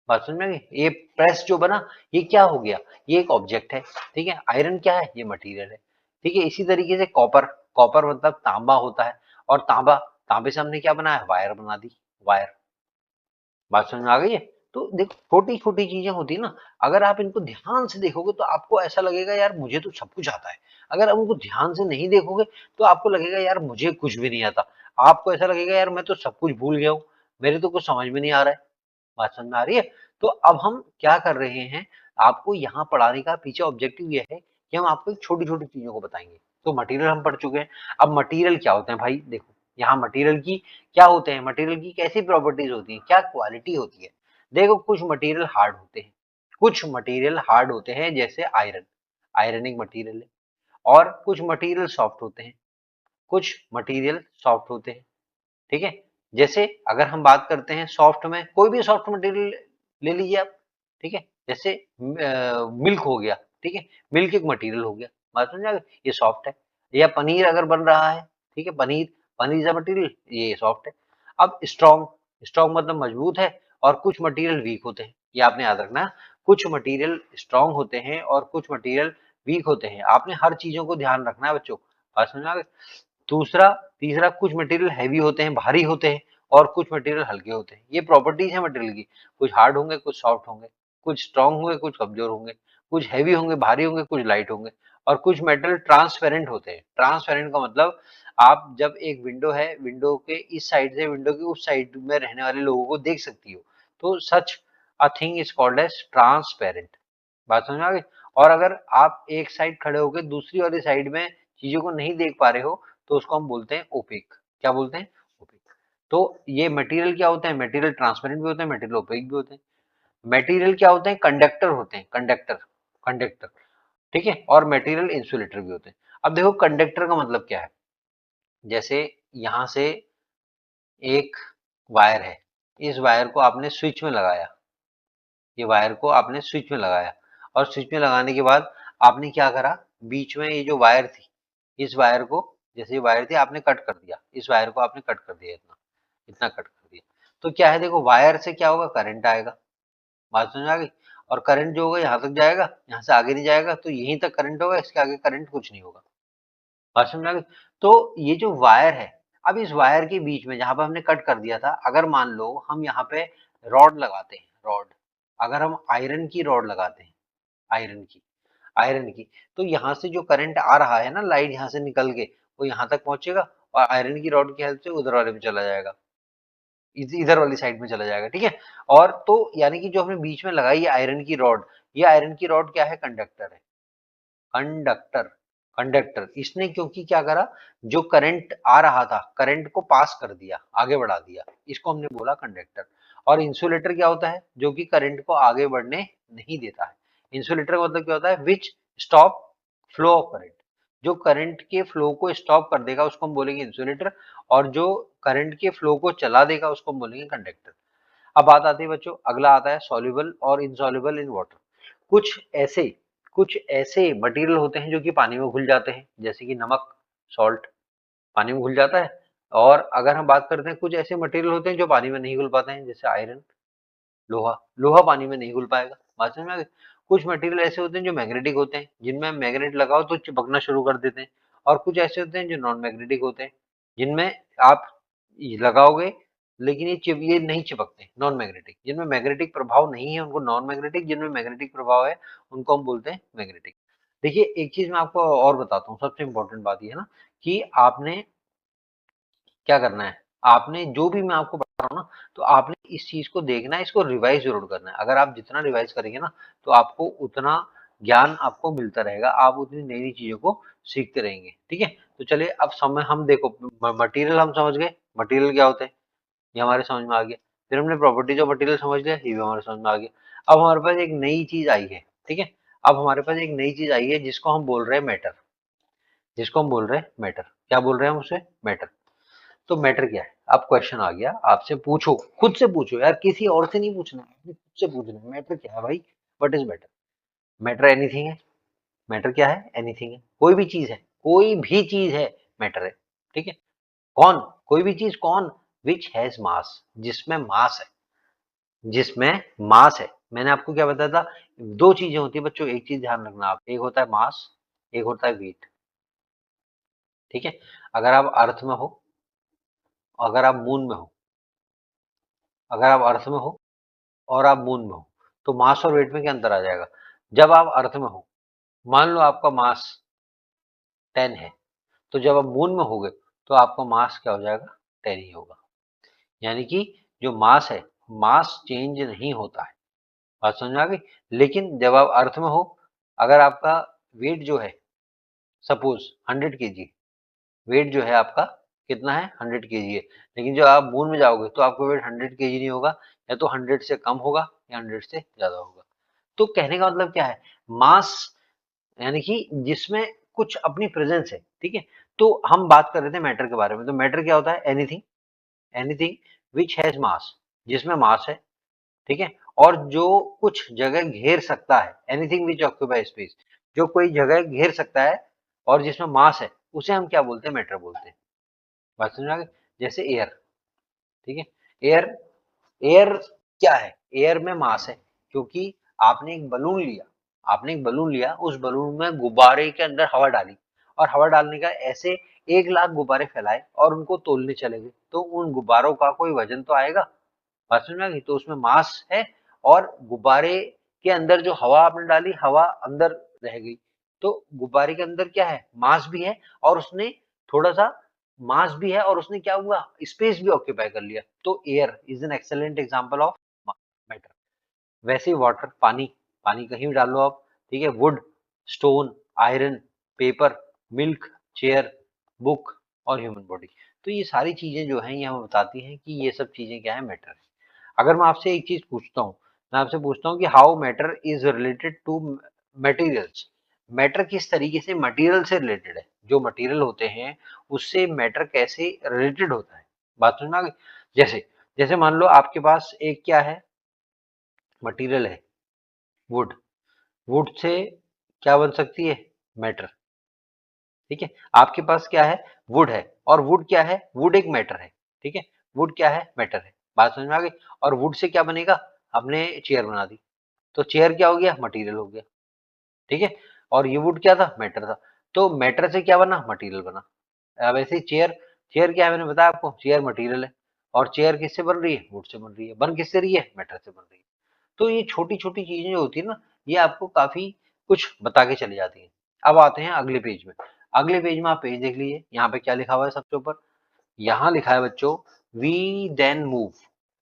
बात समझ में आ गई? ये प्रेस जो बना, ये क्या हो गया? ये एक ऑब्जेक्ट है, ठीक है। आयरन क्या है? ये मटेरियल है, ठीक है। इसी तरीके से कॉपर, कॉपर मतलब तांबा होता है। और तांबा, तांबे से हमने क्या बनाया? वायर बना दी, वायर। बात समझ में आ गई है? तो देखो छोटी छोटी चीजें होती है ना, अगर आप इनको ध्यान से देखोगे तो आपको ऐसा लगेगा यार मुझे तो सब कुछ आता है। अगर आप उनको ध्यान से नहीं देखोगे तो आपको लगेगा यार मुझे कुछ भी नहीं आता। आपको ऐसा लगेगा यार मैं तो सब कुछ भूल गया हूँ, मेरे तो कुछ समझ में नहीं आ रहा है। बात समझ में आ रही है? तो अब हम क्या कर रहे हैं, आपको यहाँ पढ़ाने का पीछे ऑब्जेक्टिव ये है कि हम आपको छोटी-छोटी चीज़ों को बताएँगे। तो मटेरियल हम पढ़ चुके हैं। अब मटेरियल क्या होते हैं भाई? देखो, यहाँ मटेरियल की क्या होते हैं, मटेरियल की कैसी प्रॉपर्टीज़ होती हैं, क्या क्वालिटी होती है? देखो कुछ मटेरियल हार्ड होते हैं, कुछ मटेरियल हार्ड होते हैं जैसे आयरन, आयरन एक मटेरियल है। और कुछ मटेरियल सॉफ्ट होते हैं, कुछ मटेरियल सॉफ्ट होते हैं। ठीक है। जैसे अगर हम बात करते हैं सॉफ्ट में, कोई भी सॉफ्ट मटेरियल ले लीजिए आप, ठीक है। जैसे मिल्क हो गया, ठीक है, मिल्क एक मटेरियल हो गया। बात समझ आ गई? ये सॉफ्ट है। या पनीर अगर बन रहा है, ठीक है, paneer, paneer is a material, ये सॉफ्ट है। अब स्ट्रॉन्ग, स्ट्रॉन्ग मतलब मजबूत है। और कुछ मटेरियल वीक होते हैं, ये आपने याद रखना। कुछ मटेरियल स्ट्रॉन्ग होते हैं और कुछ मटेरियल वीक होते हैं। आपने हर चीजों को ध्यान रखना है बच्चों। बात समझ आ गई? दूसरा, तीसरा, कुछ मटेरियल हैवी होते हैं, भारी होते हैं, और कुछ मटेरियल हल्के होते हैं। ये प्रॉपर्टीज है मटेरियल की, कुछ हार्ड होंगे, कुछ सॉफ्ट होंगे, कुछ स्ट्रांग होंगे, कुछ कमजोर होंगे, कुछ हैवी होंगे, भारी होंगे, कुछ लाइट होंगे, और कुछ मेटल ट्रांसपेरेंट होते हैं। ट्रांसपेरेंट का मतलब आप जब एक विंडो है, विंडो के इस साइड से विंडो की उस साइड में रहने वाले लोगों को देख सकती हो, तो such a thing is called as transparent. बात समझ में आ गई? और अगर आप एक साइड खड़े होकर दूसरी वाली साइड में चीजों को नहीं देख पा रहे हो, तो उसको हम बोलते हैं ओपेक। क्या बोलते हैं? ओपेक। तो ये मटेरियल क्या होते हैं? मटेरियल ट्रांसपेरेंट भी होते हैं, मटेरियल ओपेक भी होते हैं। मटेरियल क्या होते हैं? कंडक्टर होते हैं, कंडक्टर, कंडक्टर, ठीक है। और मटेरियल इंसुलेटर भी होते हैं। अब देखो कंडक्टर का मतलब क्या है। जैसे यहां से एक वायर है, इस वायर को आपने स्विच में लगाया, ये वायर को आपने स्विच में लगाया, और स्विच में लगाने के बाद आपने क्या करा, बीच में ये जो वायर थी, इस वायर को, जैसे ये वायर थी आपने कट कर दिया, इस वायर को आपने कट कर दिया, इतना इतना कट कर दिया। तो क्या है, देखो वायर से क्या होगा, करंट आएगा। बात समझ आ गई? और करंट जो होगा यहाँ तक जाएगा, यहाँ से आगे नहीं जाएगा, तो यहीं तक करंट होगा, इसके आगे करंट कुछ नहीं होगा। बात समझ आ गई? तो ये जो वायर है, अब इस वायर के बीच में जहां पर हमने कट कर दिया था, अगर मान लो हम यहाँ पे रॉड लगाते हैं, रॉड, अगर हम आयरन की रॉड लगाते हैं, आयरन की, आयरन की, तो यहाँ से जो करंट आ रहा है ना, लाइट यहाँ से निकल के वो यहाँ तक पहुंचेगा, और आयरन की रॉड की हेल्प से उधर वाले में चला जाएगा, इधर वाली साइड में चला जाएगा, ठीक है। और तो यानी कि जो हमने बीच में लगाई है आयरन की रॉड, ये आयरन की रॉड क्या है, कंडक्टर है, कंडक्टर, कंडक्टर। इसने क्योंकि क्या करा, जो करंट आ रहा था, करंट को पास कर दिया, आगे बढ़ा दिया, इसको हमने बोला कंडक्टर। और इंसुलेटर क्या होता है, जो कि करंट को आगे बढ़ने नहीं देता है। इंसुलेटर का मतलब क्या होता है, which stop flow of current, जो करंट के फ्लो को स्टॉप कर देगा उसको हम बोलेंगे इंसुलेटर, और जो करंट के फ्लो को चला देगा उसको हम बोलेंगे कंडक्टर। अब बात आती है बच्चों, अगला आता है सॉल्युबल और इनसॉल्युबल इन वाटर। कुछ ऐसे कुछ ऐसे मटेरियल होते हैं जो कि पानी में घुल जाते हैं, जैसे कि नमक, सॉल्ट, पानी में घुल जाता है। और अगर हम बात करते हैं, कुछ ऐसे मटेरियल होते हैं जो पानी में नहीं घुल पाते हैं, जैसे आयरन, लोहा, लोहा पानी में नहीं घुल पाएगा। बात समझ में आ गई? कुछ मटेरियल ऐसे होते हैं जो मैग्नेटिक होते हैं, जिनमें मैग्नेट लगाओ तो चिपकना शुरू कर देते हैं। और कुछ ऐसे होते हैं जो नॉन मैग्नेटिक होते हैं, जिनमें आप लगाओगे लेकिन ये नहीं चिपकते, नॉन मैग्नेटिक। जिनमें मैग्नेटिक प्रभाव नहीं है उनको नॉन मैग्नेटिक, जिनमें मैग्नेटिक प्रभाव है उनको हम बोलते हैं मैग्नेटिक। देखिए एक चीज मैं आपको और बताता हूँ, सबसे इंपॉर्टेंट बात ये है ना, कि आपने क्या करना है, आपने जो भी मैं आपको बता रहा हूँ ना, तो आपने इस चीज को देखना है, इसको रिवाइज जरूर करना है। अगर आप जितना रिवाइज करेंगे ना, तो आपको उतना ज्ञान आपको मिलता रहेगा, आप उतनी नई नई चीजों को सीखते रहेंगे, ठीक है। तो चलिए अब समय हम देखो, मटेरियल हम समझ गए, मटेरियल क्या होते हैं, ये हमारे समझ में आ गया। फिर हमने प्रॉपर्टीज ऑफ मटेरियल समझ लिया, ये भी हमारे समझ में आ गया। अब हमारे पास एक नई चीज आई है, ठीक है। अब हमारे पास एक नई चीज आई है जिसको हम बोल रहे हैं मैटर, जिसको हम बोल रहे हैं मैटर। क्या बोल रहे हैं हम उसे, मैटर। तो मैटर क्या है, अब क्वेश्चन आ गया, आपसे पूछो, खुद से पूछो यार, किसी और से नहीं पूछना है, अपने खुद से पूछना है, मैटर क्या है भाई, what is matter. Matter anything है, मैटर क्या है, एनीथिंग है, कोई भी चीज है, कोई भी चीज है, मैटर है, ठीक है। कौन, कोई भी चीज, कौन, विच हैज मास, जिसमें मास है, जिसमें मास है। मैंने आपको क्या बताया था, दो चीजें होती है बच्चों, एक चीज ध्यान रखना आप, एक होता है मास, एक होता है वेट, ठीक है। अगर आप अर्थ में हो, अगर आप मून में हो, अगर आप अर्थ में हो और आप मून में हो, तो मास और वेट में क्या अंतर आ जाएगा। जब आप अर्थ में हो, मान लो आपका मास 10 है, तो जब आप मून में होगे तो आपका मास क्या हो जाएगा, 10 ही होगा। यानी कि जो मास है, मास चेंज नहीं होता है। बात समझ में आ गई? लेकिन जब आप अर्थ में हो, अगर आपका वेट जो है, सपोज 100 केजी, वेट जो है आपका कितना है, 100 केजी है। लेकिन जब आप मून में जाओगे तो आपका वेट 100 केजी नहीं होगा, या तो 100 से कम होगा या 100 से ज्यादा होगा। तो कहने का मतलब क्या है, मास यानी कि जिसमें कुछ अपनी प्रेजेंस है, ठीक है। तो हम बात कर रहे थे मैटर के बारे में, तो मैटर क्या होता है, एनीथिंग, एनीथिंग विच हैज मास, जिसमें मास है, ठीक है। और जो कुछ जगह घेर सकता है, एनीथिंग विच ऑक्यूपाई स्पेस, जो कोई जगह घेर सकता है और जिसमें मास है, उसे हम क्या बोलते हैं, मैटर बोलते हैं। बात समझ आ गई? जैसे एयर, ठीक है। एयर, एयर क्या है, एयर में मास है, क्योंकि आपने एक बलून लिया, आपने एक बलून लिया, उस बलून में गुब्बारे के अंदर हवा डाली, और हवा डालने का ऐसे 1 लाख गुब्बारे फैलाए और उनको तोलने चले गए, तो उन गुब्बारों का कोई वजन तो आएगा, बात समझ में आ गई? तो उसमें मास है और गुब्बारे के अंदर जो हवा आपने डाली, हवा अंदर रह गई, तो गुब्बारे के अंदर क्या है, मास भी है और उसने थोड़ा सा मास भी है और उसने क्या हुआ, स्पेस भी ऑक्यूपाई कर लिया, तो air is an excellent example of matter. वैसे ही वाटर, पानी, पानी कहीं भी डाल लो आप, ठीक है, would, stone, iron, paper, milk, chair, book और ह्यूमन बॉडी। तो ये सारी चीजें जो हैं ये हमें बताती हैं कि ये सब चीजें क्या है, मैटर है। अगर मैं आपसे एक चीज पूछता हूँ, मैं आपसे पूछता हूँ कि how matter is related to materials, matter किस तरीके से मटेरियल से रिलेटेड है, जो मटेरियल होते हैं उससे मैटर कैसे रिलेटेड होता है, बात समझ में आ गई? जैसे जैसे मान लो आपके पास एक क्या है, मटेरियल है, वुड, वुड से क्या बन सकती है, मैटर, ठीक है। आपके पास क्या है, वुड है, और वुड क्या है, वुड एक मैटर है, ठीक है, वुड क्या है, मैटर है, बात समझ में आ गई? और वुड से क्या बनेगा, हमने चेयर बना दी, तो चेयर क्या हो गया, मटेरियल हो गया, ठीक है। और ये वुड क्या था, मैटर था, तो मैटर से क्या बना, मटेरियल बना। अब ऐसे ही चेयर, चेयर क्या है, मैंने बताया आपको, चेयर मटेरियल है और चेयर किससे बन रही है, वुड से बन रही है, बन किससे रही है, मैटर से बन रही है। तो ये छोटी-छोटी चीज़ें जो होती है ना, ये आपको काफ़ी कुछ बता के चली जाती हैं। अब आते हैं अगले पेज में। अगले पेज में आप पेज देख लीजिए, यहाँ पे क्या लिखा हुआ है सबसे ऊपर? यहाँ लिखा है बच्चों, we then move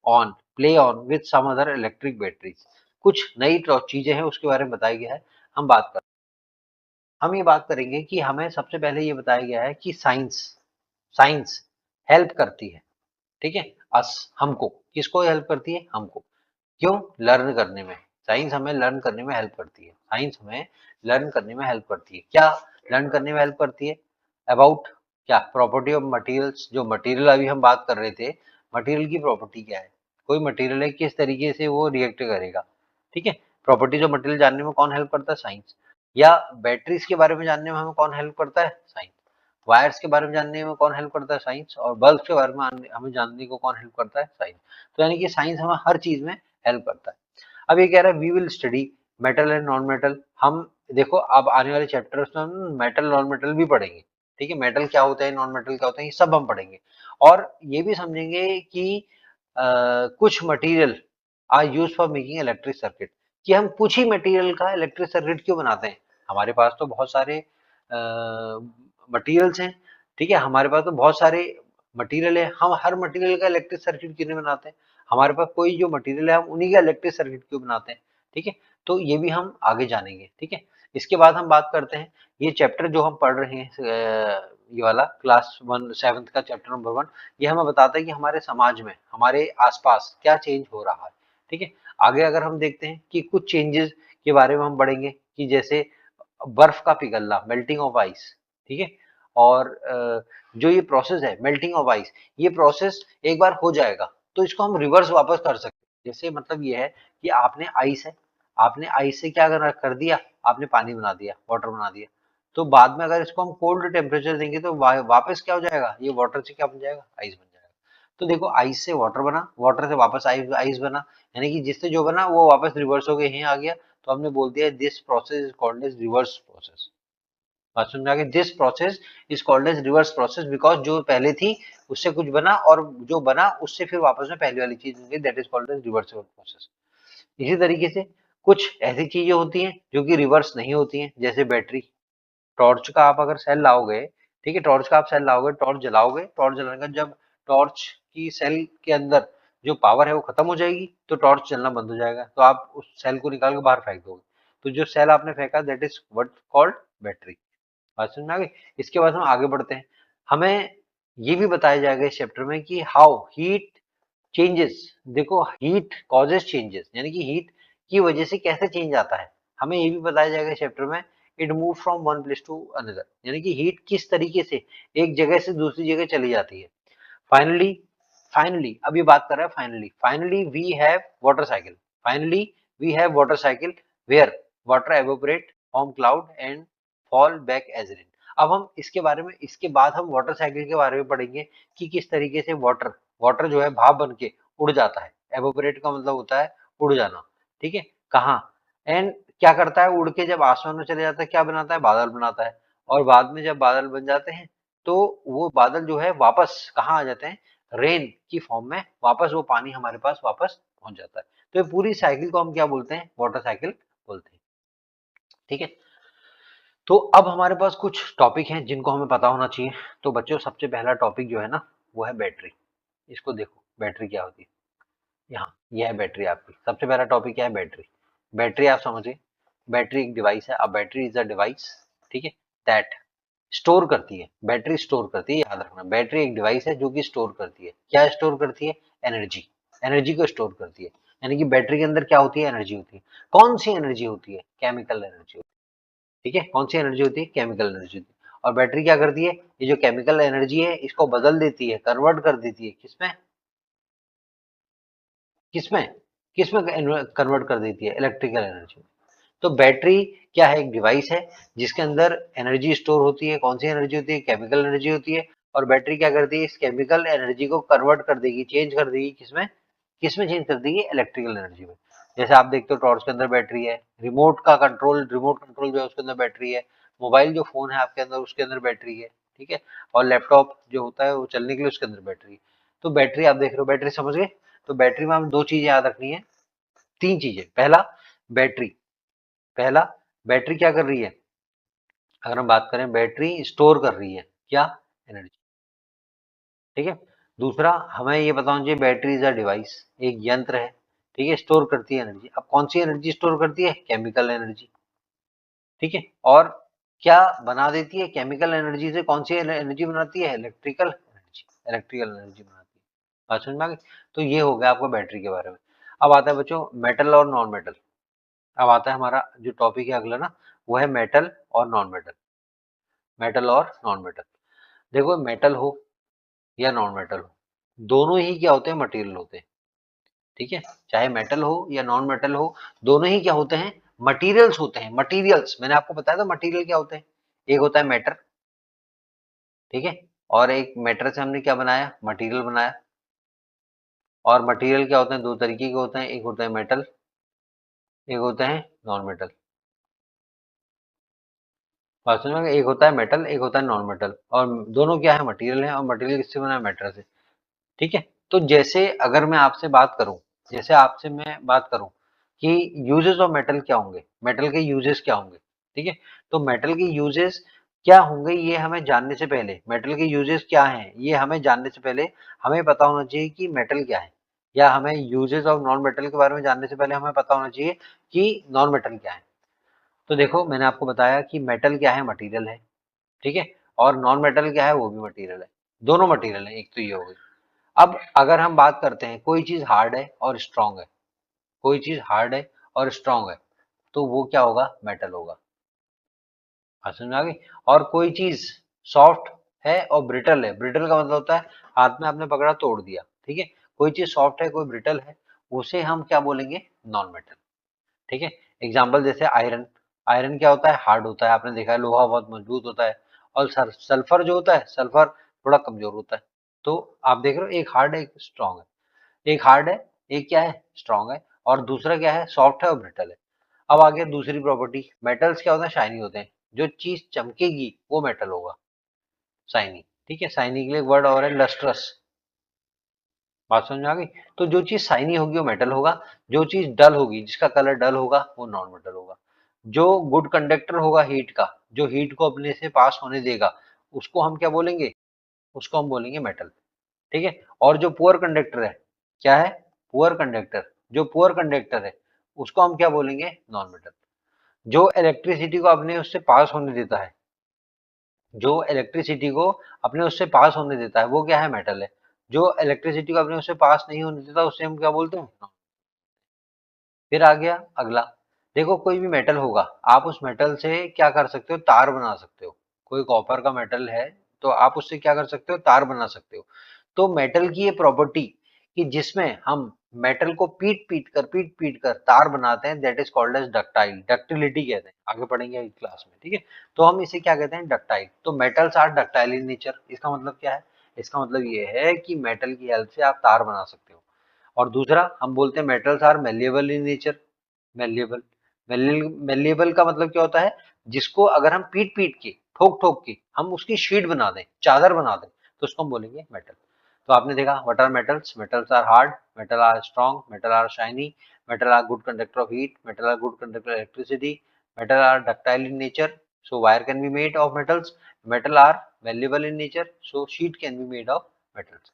on, play on with some other electric batteries. कुछ नई चीज़ें हैं उसके बारे में बताया गया है, हम ये बात करेंगे कि हमें सबसे पहले ये बताया गया है कि साइंस साइंस हेल्प करती है, ठीक है? अस हमको, किसको हेल्प करती है? हमको। क्यों? लर्न करने में। साइंस हमें लर्न करने में हेल्प करती है, साइंस हमें लर्न करने में हेल्प करती है। क्या लर्न करने में हेल्प करती है? अबाउट क्या, प्रॉपर्टी ऑफ मटेरियल्स, जो मटेरियल अभी हम बात कर रहे थे, मटेरियल की प्रॉपर्टी क्या है, कोई मटेरियल है किस तरीके से वो रिएक्ट करेगा, ठीक है। प्रॉपर्टीज ऑफ मटेरियल जानने में कौन हेल्प करता है? साइंस। या बैटरीज के बारे में जानने में हमें कौन हेल्प करता है? साइंस। वायर्स के बारे में जानने में कौन हेल्प करता है? साइंस। और बल्ब के बारे में हमें जानने को कौन हेल्प करता है? साइंस। तो यानी कि साइंस हमें हर चीज में हेल्प करता है। अब ये कह रहा है we will study metal and non metal. हम देखो अब आने वाले चैप्टर्स में हम मेटल नॉन मेटल भी पढ़ेंगे, ठीक है, मेटल क्या होता है, नॉन मेटल क्या होता है, ये सब हम पढ़ेंगे। और ये भी समझेंगे कि कुछ material are use for making electric circuit, कि हम कुछ ही मटेरियल का इलेक्ट्रिक सर्किट क्यों बनाते हैं। हमारे पास तो बहुत सारे मटेरियल्स हैं, ठीक है, हमारे पास तो बहुत सारे मटेरियल है, हम हर मटेरियल का इलेक्ट्रिक सर्किट क्यों नहीं बनाते हैं? हमारे पास कोई जो मटेरियल है हम उन्हीं का इलेक्ट्रिक सर्किट क्यों बनाते हैं, ठीक है। तो ये भी हम आगे जानेंगे, ठीक है। इसके बाद हम बात करते हैं, ये चैप्टर जो हम पढ़ रहे हैं ये वाला क्लास 1 7th का चैप्टर नंबर 1, ये हमें बताता है कि हमारे समाज में, हमारे आसपास क्या चेंज हो रहा है, ठीक है। आगे अगर हम देखते हैं कि कुछ चेंजेस के बारे में हम पढ़ेंगे, कि जैसे बर्फ का पिघलना, मेल्टिंग ऑफ आइस, ठीक है। और जो ये प्रोसेस है मेल्टिंग ऑफ आइस, ये प्रोसेस एक बार हो जाएगा तो इसको हम रिवर्स वापस कर सकते हैं। जैसे मतलब ये है कि आपने आइस है, आपने आइस से क्या कर दिया, आपने पानी बना दिया, वाटर बना दिया, तो बाद में अगर इसको हम कोल्ड टेम्परेचर देंगे तो वापस क्या हो जाएगा, ये वाटर से क्या बन जाएगा, आइस बन जाएगा। तो देखो आइस से वाटर बना, वाटर से वापस आइस आइस बना, यानी कि जिससे जो बना वो वापस रिवर्स हो गया, यहीं आ गया। तो हमने बोल दिया this process is called as reverse process. बात समझ में आ गई? This process is called as reverse process, because जो पहले थी उससे कुछ बना और जो बना उससे फिर वापस में पहले वाली चीज बन गई, that is called as reversible process. इसी तरीके से कुछ ऐसी चीजें होती हैं जो कि रिवर्स नहीं होती हैं, जैसे बैटरी, टॉर्च का आप अगर सेल लाओगे, ठीक है, टॉर्च का आप सेल लाओगे, टॉर्च जलाओगे, टॉर्च जलाने का जब टॉर्च की सेल के अंदर जो पावर है वो खत्म हो जाएगी तो टॉर्च जलना बंद हो जाएगा, तो आप उस सेल को निकाल के बाहर फेंक दोगे, तो जो सेल आपने फेंका that is what called battery. बात समझ में आ गई? इसके बाद हम आगे बढ़ते हैं, हमें ये भी बताया जाएगा इस चैप्टर में कि हाउ हीट चेंजेस, देखो हीट कॉजेस चेंजेस, यानी कि हीट की वजह से कैसे चेंज आता है, हमें ये भी बताया जाएगा इस चैप्टर में। It move from one place to another, यानी कि हीट किस तरीके से एक जगह से दूसरी जगह चली जाती है। फाइनली, फाइनली अब ये बात कर रहा है, finally finally we have water cycle, finally we have water cycle where water evaporate from cloud and fall back as rain. अब हम इसके बारे में, इसके बाद हम वाटर साइकिल के बारे में पढ़ेंगे कि किस तरीके से वाटर वाटर जो है भाप बन के उड़ जाता है, एवोपरेट का मतलब होता है उड़ जाना, ठीक है, कहाँ, एंड क्या करता है, उड़ के जब आसमान में चले जाता है क्या बनाता है, बादल बनाता है, और बाद में जब बादल बन जाते हैं तो वो बादल जो है वापस कहाँ आ जाते हैं, रेन की फॉर्म में वापस वो पानी हमारे पास वापस पहुंच जाता है। तो ये पूरी साइकिल को हम क्या बोलते हैं, वाटर साइकिल बोलते हैं। ठीक है, तो अब हमारे पास कुछ टॉपिक हैं जिनको हमें पता होना चाहिए। तो बच्चों सबसे पहला टॉपिक जो है ना वो है बैटरी। इसको देखो बैटरी क्या होती है, यहाँ यह है बैटरी आपकी। सबसे पहला टॉपिक क्या है, बैटरी। बैटरी आप समझिए, बैटरी एक डिवाइस है। अब बैटरी इज अ डिवाइस, ठीक है, दैट स्टोर करती है। बैटरी स्टोर करती है, याद रखना बैटरी एक डिवाइस है जो कि स्टोर करती है। क्या स्टोर करती है, एनर्जी। एनर्जी को स्टोर करती है, यानी कि बैटरी के अंदर क्या होती है, एनर्जी होती है। कौन सी एनर्जी होती है, केमिकल एनर्जी होती है। ठीक है, कौन सी एनर्जी होती है, केमिकल एनर्जी होती है। और बैटरी क्या करती है, ये जो केमिकल एनर्जी है इसको बदल देती है, कन्वर्ट कर देती है किसमें, किसमें किसमें कन्वर्ट कर देती है, इलेक्ट्रिकल एनर्जी में। तो बैटरी क्या है, एक डिवाइस है जिसके अंदर एनर्जी स्टोर होती है। कौन सी एनर्जी होती है, केमिकल एनर्जी होती है। और बैटरी क्या करती है, इस केमिकल एनर्जी को कन्वर्ट कर देगी, चेंज कर देगी किसमें, किसमें चेंज कर देगी, इलेक्ट्रिकल एनर्जी में। जैसे आप देखते हो टॉर्च के अंदर बैटरी है, रिमोट कंट्रोल जो है उसके अंदर बैटरी है, मोबाइल जो फोन है आपके अंदर उसके अंदर बैटरी है। ठीक है, और लैपटॉप जो होता है वो चलने के लिए उसके अंदर बैटरी है। तो बैटरी आप देख रहे हो, बैटरी समझ गए। तो बैटरी में हमें दो चीजें याद रखनी है, तीन चीजें। बैटरी पहला बैटरी क्या कर रही है, अगर हम बात करें बैटरी स्टोर कर रही है क्या, एनर्जी। ठीक है, दूसरा हमें ये पता होना चाहिए बैटरी इज अ डिवाइस, एक यंत्र है। ठीक है, स्टोर करती है एनर्जी। अब कौन सी एनर्जी स्टोर करती है, केमिकल एनर्जी। ठीक है, और क्या बना देती है, केमिकल एनर्जी से कौन सी एनर्जी बनाती है, इलेक्ट्रिकल एनर्जी। इलेक्ट्रिकल एनर्जी बनाती है। बात समझ में आ गई। तो ये हो गया आपका बैटरी के बारे में। अब आता है बच्चों मेटल और नॉन मेटल। अब आता है हमारा जो टॉपिक है अगला ना, वो है मेटल और नॉन मेटल। मेटल और नॉन मेटल, देखो मेटल हो या नॉन मेटल हो, दोनों ही क्या होते हैं, मटेरियल होते हैं। ठीक है, चाहे मेटल हो या नॉन मेटल हो, दोनों ही क्या होते हैं, मटेरियल्स होते हैं। मटेरियल्स मैंने आपको बताया था, मटेरियल क्या होते हैं, एक होता है मैटर। ठीक है, और एक मैटर से हमने क्या बनाया, मटेरियल बनाया। और मटेरियल क्या होते हैं, दो तरीके के होते हैं, एक होता है मेटल, एक होते हैं नॉन मेटल। बात समझ में, एक होता है मेटल, एक होता है नॉन मेटल, और दोनों क्या है, मटेरियल है। और मटेरियल किससे बना है, मैटर से। ठीक है, तो जैसे अगर मैं आपसे बात करूं, जैसे आपसे मैं बात करूं कि यूजेस ऑफ मेटल क्या होंगे, मेटल के यूजेस क्या होंगे। ठीक है, तो मेटल के यूजेस क्या होंगे ये हमें जानने से पहले, मेटल के यूजेस क्या हैं ये हमें जानने से पहले हमें पता होना चाहिए कि मेटल क्या है। या हमें यूजेस ऑफ नॉन मेटल के बारे में जानने से पहले हमें पता होना चाहिए कि नॉन मेटल क्या है। तो देखो मैंने आपको बताया कि मेटल क्या है, मटेरियल है। ठीक है, और नॉन मेटल क्या है, वो भी मटेरियल है। दोनों मटेरियल है, एक तो ये हो गई। अब अगर हम बात करते हैं कोई चीज हार्ड है और स्ट्रांग है, कोई चीज हार्ड है और स्ट्रांग है, तो वो क्या होगा, मेटल होगा। बात समझ में आ गई। और कोई चीज सॉफ्ट है और ब्रिटल है, ब्रिटल का मतलब होता है हाथ में आपने पकड़ा तोड़ दिया। ठीक है, कोई चीज सॉफ्ट है कोई ब्रिटल है, उसे हम क्या बोलेंगे, नॉन मेटल। ठीक है, एग्जाम्पल जैसे आयरन। आयरन क्या होता है, हार्ड होता है, आपने देखा है लोहा बहुत मजबूत होता है। और सल्फर जो होता है, सल्फर थोड़ा कमजोर होता है। तो आप देख रहे हो एक हार्ड है एक स्ट्रांग है, एक हार्ड है एक क्या है, स्ट्रांग है। और दूसरा क्या है, सॉफ्ट है और ब्रिटल है। अब आगे दूसरी प्रॉपर्टी, मेटल्स क्या होते हैं, शाइनी होते हैं। जो चीज चमकेगी वो मेटल होगा, शाइनी। ठीक है, शाइनी के लिए वर्ड और है लस्ट्रस। बात समझ में आ गई। तो जो चीज शाइनी होगी वो मेटल होगा, जो चीज डल होगी जिसका कलर डल होगा वो नॉन मेटल होगा। जो गुड कंडक्टर होगा हीट का, जो हीट को अपने से पास होने देगा, उसको हम क्या बोलेंगे, उसको हम बोलेंगे मेटल। ठीक है, और जो पुअर कंडक्टर है, क्या है, पुअर कंडक्टर, जो पुअर कंडक्टर है उसको हम क्या बोलेंगे, नॉन मेटल। जो इलेक्ट्रिसिटी को अपने उससे पास होने देता है, जो इलेक्ट्रिसिटी को अपने उससे पास होने देता है वो क्या है, मेटल है। जो इलेक्ट्रिसिटी को अपने उससे पास नहीं होने देता उससे हम क्या बोलते हैं। फिर आ गया अगला, देखो कोई भी मेटल होगा, आप उस मेटल से क्या कर सकते हो, तार बना सकते हो। कोई कॉपर का मेटल है तो आप उससे क्या कर सकते हो, तार बना सकते हो। तो मेटल की ये प्रॉपर्टी कि जिसमें हम मेटल को पीट पीट कर तार बनाते हैं, that is called as ductile, ductility कहते हैं, आगे पढ़ेंगे क्लास में। ठीक है, तो हम इसे क्या कहते हैं, डक्टाइल। तो metals are ductile in nature, इसका मतलब क्या है, इसका मतलब ये है कि मेटल की हेल्प से आप तार बना सकते हो। और दूसरा हम बोलते हैं metals are malleable in nature. Malleable, malleable का मतलब क्या होता है, जिसको अगर हम पीट पीट के ठोक ठोक के हम उसकी शीट बना दें, चादर बना दें, तो उसको हम बोलेंगे मेटल। तो आपने देखा what are metals, metals are hard, metal are strong, metal are shiny, metal are good conductor of heat, metal are good conductor of electricity, metal are ductile in nature, so wire can be made of metals, metal are malleable in nature, so sheet can be made of metals।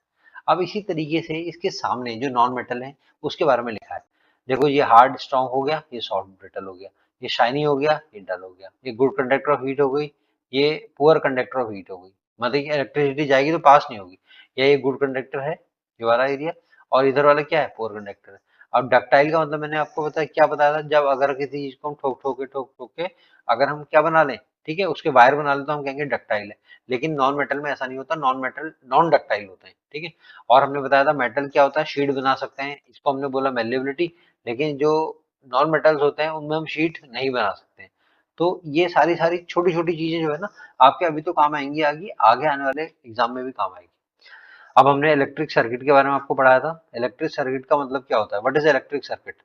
अब इसी तरीके से इसके सामने जो non metal है उसके बारे में लिखा है। देखो ये हार्ड स्ट्रॉन्ग हो गया, ये सॉफ्ट ब्रिटल हो गया, ये शाइनी हो गया, ये डल हो गया, ये गुड कंडक्टर ऑफ हीट हो गई, ये पुअर कंडक्टर ऑफ हीट हो गई, मतलब कि इलेक्ट्रिसिटी जाएगी तो पास नहीं होगी, ये गुड कंडक्टर है ये वाला एरिया, और इधर वाला क्या है पुअर कंडक्टर है। अब डक्टाइल का मतलब मैंने आपको बताया क्या बताया था, जब अगर किसी चीज को हम ठोक ठोक के अगर हम क्या बना लें, ठीक है, उसके वायर बना लें तो हम कहेंगे डक्टाइल है। लेकिन नॉन मेटल में ऐसा नहीं होता, नॉन मेटल नॉन डक्टाइल होते हैं, ठीक है। और हमने बताया था मेटल क्या होता है, शीट बना सकते हैं, इसको हमने बोला मेल्लेबिलिटी। लेकिन जो नॉन मेटल्स होते हैं उनमें हम शीट नहीं बना सकते हैं। तो ये सारी सारी छोटी छोटी चीजें जो है ना आपके अभी तो काम आएंगी, आगे आने वाले एग्जाम में भी काम आएगी। अब हमने इलेक्ट्रिक सर्किट के बारे में आपको पढ़ाया था। इलेक्ट्रिक सर्किट का मतलब क्या होता है, व्हाट इज इलेक्ट्रिक सर्किट।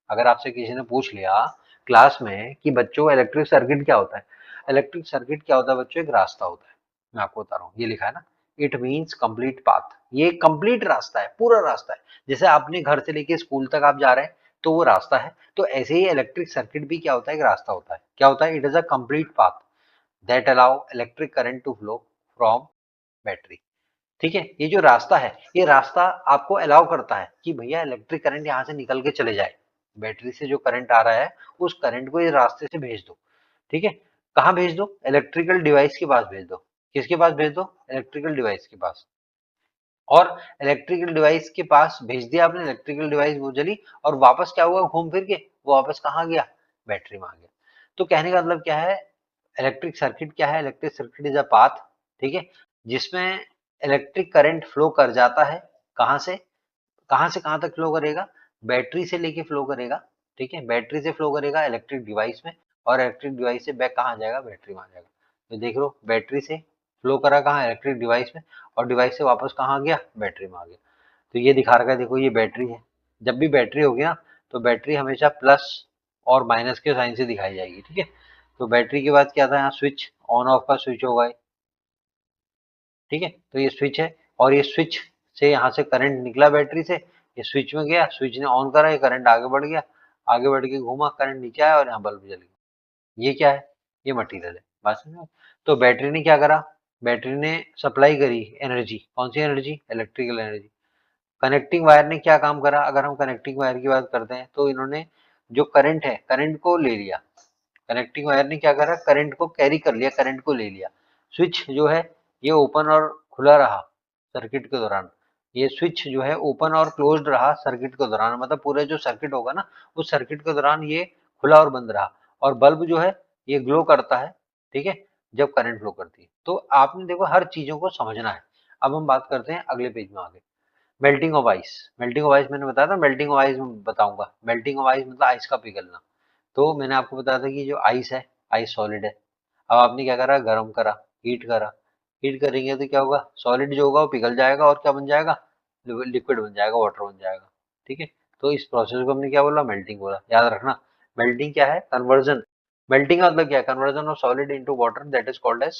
अगर आपसे किसी ने पूछ लिया क्लास में कि बच्चों इलेक्ट्रिक सर्किट क्या होता है, इलेक्ट्रिक सर्किट क्या होता है बच्चों, एक रास्ता होता है। मैं आपको बता रहा हूँ, ये लिखा है ना, इट मीन्स कंप्लीट पाथ, ये कंप्लीट रास्ता है, पूरा रास्ता है। जैसे अपने घर से लेके स्कूल तक आप जा रहे हैं तो वो रास्ता है, तो ऐसे ही इलेक्ट्रिक सर्किट भी क्या होता है, एक रास्ता होता है। क्या होता है, it is a complete path that allow electric current to flow from battery. ठीक है, ये जो रास्ता है ये रास्ता आपको अलाउ करता है कि भैया इलेक्ट्रिक करंट यहाँ से निकल के चले जाए, बैटरी से जो करंट आ रहा है उस करंट को इस रास्ते से भेज दो। ठीक है, कहाँ भेज दो, इलेक्ट्रिकल डिवाइस के पास भेज दो। किसके पास भेज दो, इलेक्ट्रिकल डिवाइस के पास। और इलेक्ट्रिकल डिवाइस के पास भेज दिया आपने, इलेक्ट्रिकल डिवाइस वो जली और वापस क्या हुआ, घूम फिर के वो वापस कहाँ गया, बैटरी में आ गया। तो कहने का मतलब क्या है, इलेक्ट्रिक सर्किट क्या है, electric circuit is a path, ठीक है, जिसमें इलेक्ट्रिक करंट फ्लो कर जाता है। कहाँ से कहाँ तक फ्लो करेगा, बैटरी से लेके फ्लो करेगा। ठीक है, बैटरी से फ्लो करेगा इलेक्ट्रिक डिवाइस में, और इलेक्ट्रिक डिवाइस से बैक कहाँ जाएगा, बैटरी में आ जाएगा। तो देख लो बैटरी से फ्लो करा कहाँ, इलेक्ट्रिक डिवाइस में, और डिवाइस से वापस कहाँ गया, बैटरी में आ गया। तो ये दिखा रखा है, देखो ये बैटरी है। जब भी बैटरी होगी ना तो बैटरी हमेशा प्लस और माइनस के साइन से दिखाई जाएगी। ठीक है, तो बैटरी के बाद क्या था, यहाँ स्विच ऑन ऑफ का स्विच होगा। ठीक है, तो ये स्विच है, और ये स्विच से यहाँ से करंट निकला बैटरी से, ये स्विच में गया, स्विच ने ऑन करा, ये करंट आगे बढ़ गया, आगे बढ़ के घूमा, करंट नीचे आया और यहाँ बल्ब जल गया। ये क्या है, ये मटेरियल है, बात समझ। तो बैटरी ने क्या करा, बैटरी ने सप्लाई करी एनर्जी, कौन सी energy, electrical energy. Connecting wire ने क्या काम करा, अगर हम कनेक्टिंग वायर की बात करते हैं तो इन्होंने जो करंट है करंट को ले लिया। कनेक्टिंग वायर ने क्या करा, करंट को कैरी कर लिया, करंट को ले लिया। स्विच जो है ये ओपन और खुला रहा सर्किट के दौरान, ये स्विच जो है ओपन और क्लोज्ड रहा सर्किट के दौरान, मतलब पूरे जो सर्किट होगा ना उस सर्किट के दौरान ये खुला और बंद रहा। और बल्ब जो है ये ग्लो करता है, ठीक है, जब करंट फ्लो करती है। तो आपने देखो हर चीजों को समझना है। अब हम बात करते हैं अगले पेज में आगे, melting of ice. Melting of ice मैंने बताया था, मेल्टिंग ऑफ आइस बताऊंगा। मेल्टिंग ऑफ आइस मतलब आइस का पिघलना। तो मैंने आपको बताया था कि जो आइस है, आइस सॉलिड है। अब आपने क्या करा, गर्म करा, हीट करा, हीट करेंगे तो क्या होगा, सॉलिड जो होगा वो पिघल जाएगा और क्या बन जाएगा, लिक्विड बन जाएगा, वाटर बन जाएगा। ठीक है, तो इस प्रोसेस को हमने क्या बोला, मेल्टिंग बोला। याद रखना, मेल्टिंग क्या है, कन्वर्जन। मेल्टिंग का मतलब क्या है, conversion of solid into water, that is called as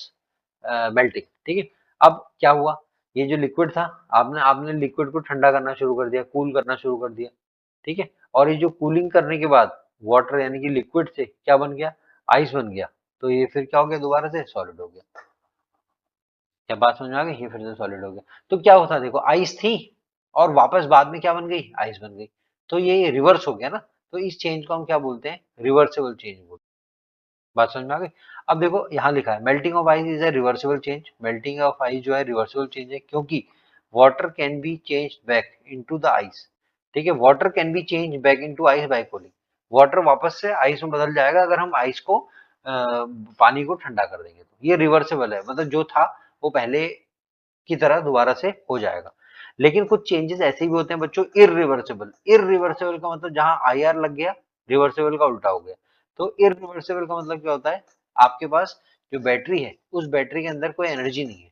melting. ठीक है, अब क्या हुआ, ये जो लिक्विड था, आपने आपने लिक्विड को ठंडा करना शुरू कर दिया, कूल करना शुरू कर दिया। ठीक है, और ये जो कूलिंग करने के बाद वाटर यानी कि लिक्विड से क्या बन गया, आइस बन गया। तो ये फिर क्या हो गया, दोबारा से सॉलिड हो गया। क्या बात समझ में आ गई, ये फिर से सॉलिड हो गया। तो क्या होता, देखो आइस थी और वापस बाद में क्या बन गई, आइस बन गई। तो ये रिवर्स हो गया ना, तो इस चेंज को हम क्या बोलते हैं, रिवर्सिबल चेंज बोलते हैं। बात समझ में आ गई। अब देखो यहाँ लिखा है melting of ice is a reversible change. Melting of ice जो है रिवर्सिबल चेंज है, क्योंकि water can be change back into the ice. ठीक है, water can be change back into ice by cooling. Water वापस से आइस में बदल जाएगा अगर हम आइस को पानी को ठंडा कर देंगे। तो ये रिवर्सिबल है, मतलब जो था वो पहले की तरह दोबारा से हो जाएगा। लेकिन कुछ चेंजेस ऐसे भी होते हैं बच्चों इरिवर्सिबल। इरिवर्सिबल का मतलब जहां आई आर लग गया, रिवर्सिबल का उल्टा हो गया। तो इरिवर्सिबल का मतलब क्या होता है, आपके पास जो बैटरी है उस बैटरी के अंदर कोई एनर्जी नहीं है।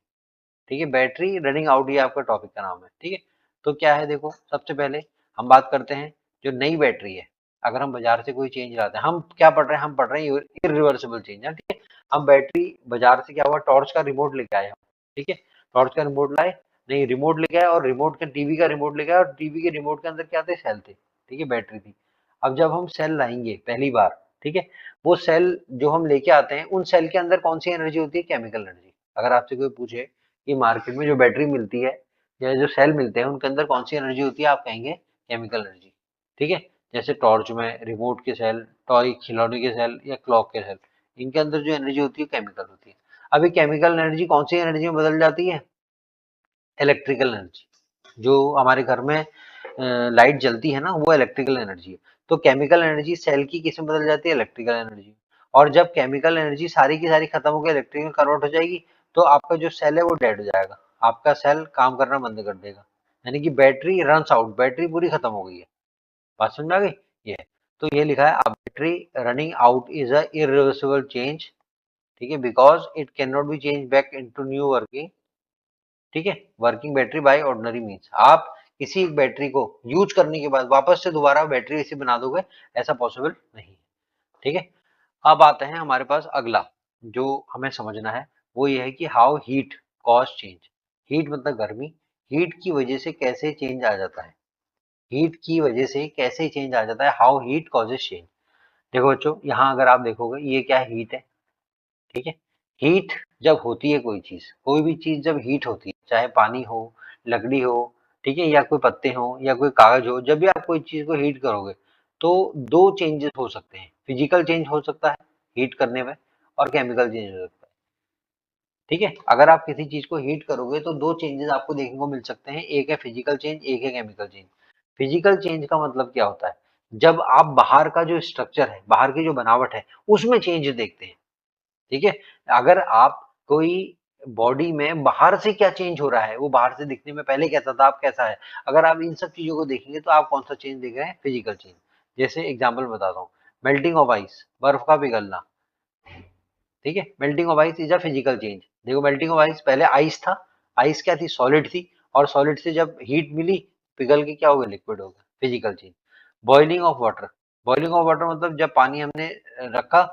ठीक है, बैटरी रनिंग आउट, ये आपका टॉपिक का नाम है। ठीक है, तो क्या है, देखो सबसे पहले हम बात करते हैं जो नई बैटरी है। अगर हम बाजार से कोई चेंज लाते हैं, हम क्या पढ़ रहे हैं, हम पढ़ रहे हैं इरिवर्सिबल चेंज। ठीक है, हम बैटरी बाजार से क्या हुआ, टॉर्च का रिमोट लेके आए हम, ठीक है, टॉर्च का रिमोट लाए, नहीं रिमोट लेके आए, और रिमोट का टीवी का रिमोट लेके आए, और टीवी के रिमोट के अंदर क्या थे, सेल थे, ठीक है, बैटरी थी। अब जब हम सेल लाएंगे पहली बार, ठीक है, वो सेल जो हम लेके आते हैं, उन सेल के अंदर कौन सी एनर्जी होती है, केमिकल एनर्जी। अगर आपसे कोई पूछे कि मार्केट में जो बैटरी मिलती है या जो सेल मिलते हैं उनके अंदर कौन सी एनर्जी होती है, आप कहेंगे केमिकल एनर्जी, ठीक है। जैसे टॉर्च में रिमोट के सेल, टॉय खिलौने के सेल या क्लॉक के सेल, इनके अंदर जो एनर्जी होती है केमिकल होती है। अभी केमिकल एनर्जी कौन सी एनर्जी में बदल जाती है, इलेक्ट्रिकल एनर्जी। जो हमारे घर में लाइट जलती है ना, वो इलेक्ट्रिकल एनर्जी है। तो केमिकल एनर्जी सेल की किस में बदल जाती है, इलेक्ट्रिकल एनर्जी। और जब केमिकल एनर्जी सारी की सारी खत्म होकर इलेक्ट्रिकल कन्वर्ट हो जाएगी, तो आपका जो सेल है वो डेड हो जाएगा, आपका सेल काम करना बंद कर देगा, यानी कि बैटरी रन्स आउट, बैटरी पूरी खत्म हो गई है। बात समझ आ गई। ये है। तो ये लिखा है, अब battery running out is a irreversible change, ठीक है, because it can not be change back into new working, ठीक है, working battery by ordinary means. आप किसी एक बैटरी को यूज करने के बाद वापस से दोबारा बैटरी ऐसी बना दोगे, ऐसा पॉसिबल नहीं है, ठीक है। अब आते हैं हमारे पास अगला जो हमें समझना है, वो ये है कि how heat cause change. Heat मतलब गर्मी, हीट की वजह से कैसे चेंज आ जाता है, हीट की वजह से कैसे चेंज आ जाता है, हाउ हीट कॉजेज चेंज। देखो बच्चों, यहाँ अगर आप देखोगे ये क्या है, हीट है, ठीक है। हीट जब होती है कोई भी चीज जब हीट होती है, चाहे पानी हो, लकड़ी हो, ठीक है, या कोई पत्ते हो या कोई कागज हो, जब भी आप कोई चीज को हीट करोगे तो दो चेंजेस हो सकते हैं, फिजिकल चेंज हो सकता है हीट करने में, और केमिकल चेंज हो सकता है, ठीक है। अगर आप किसी चीज को हीट करोगे तो दो चेंजेस आपको देखने को मिल सकते हैं, एक है फिजिकल चेंज, एक है केमिकल चेंज। फिजिकल चेंज का मतलब क्या होता है, जब आप बाहर का जो स्ट्रक्चर है, बाहर की जो बनावट है, उसमें चेंज देखते हैं, ठीक है। अगर आप कोई बॉडी में बाहर से क्या चेंज हो रहा है, वो बाहर से दिखने में पहले कैसा था, अब कैसा है, अगर आप इन सब चीजों को देखेंगे तो आप कौन सा चेंज देख रहे हैं, फिजिकल चेंज। जैसे एग्जांपल बताता हूँ, मेल्टिंग ऑफ आइस, बर्फ का पिघलना, ठीक है, melting of ice is a physical change. देखो मेल्टिंग ऑफ आइस, पहले आइस था, आइस क्या थी, सॉलिड थी, और सॉलिड से जब हीट मिली, पिघल के क्या हो गया, लिक्विड हो गया, physical change. Boiling of water, boiling of water मतलब जब पानी हमने रखा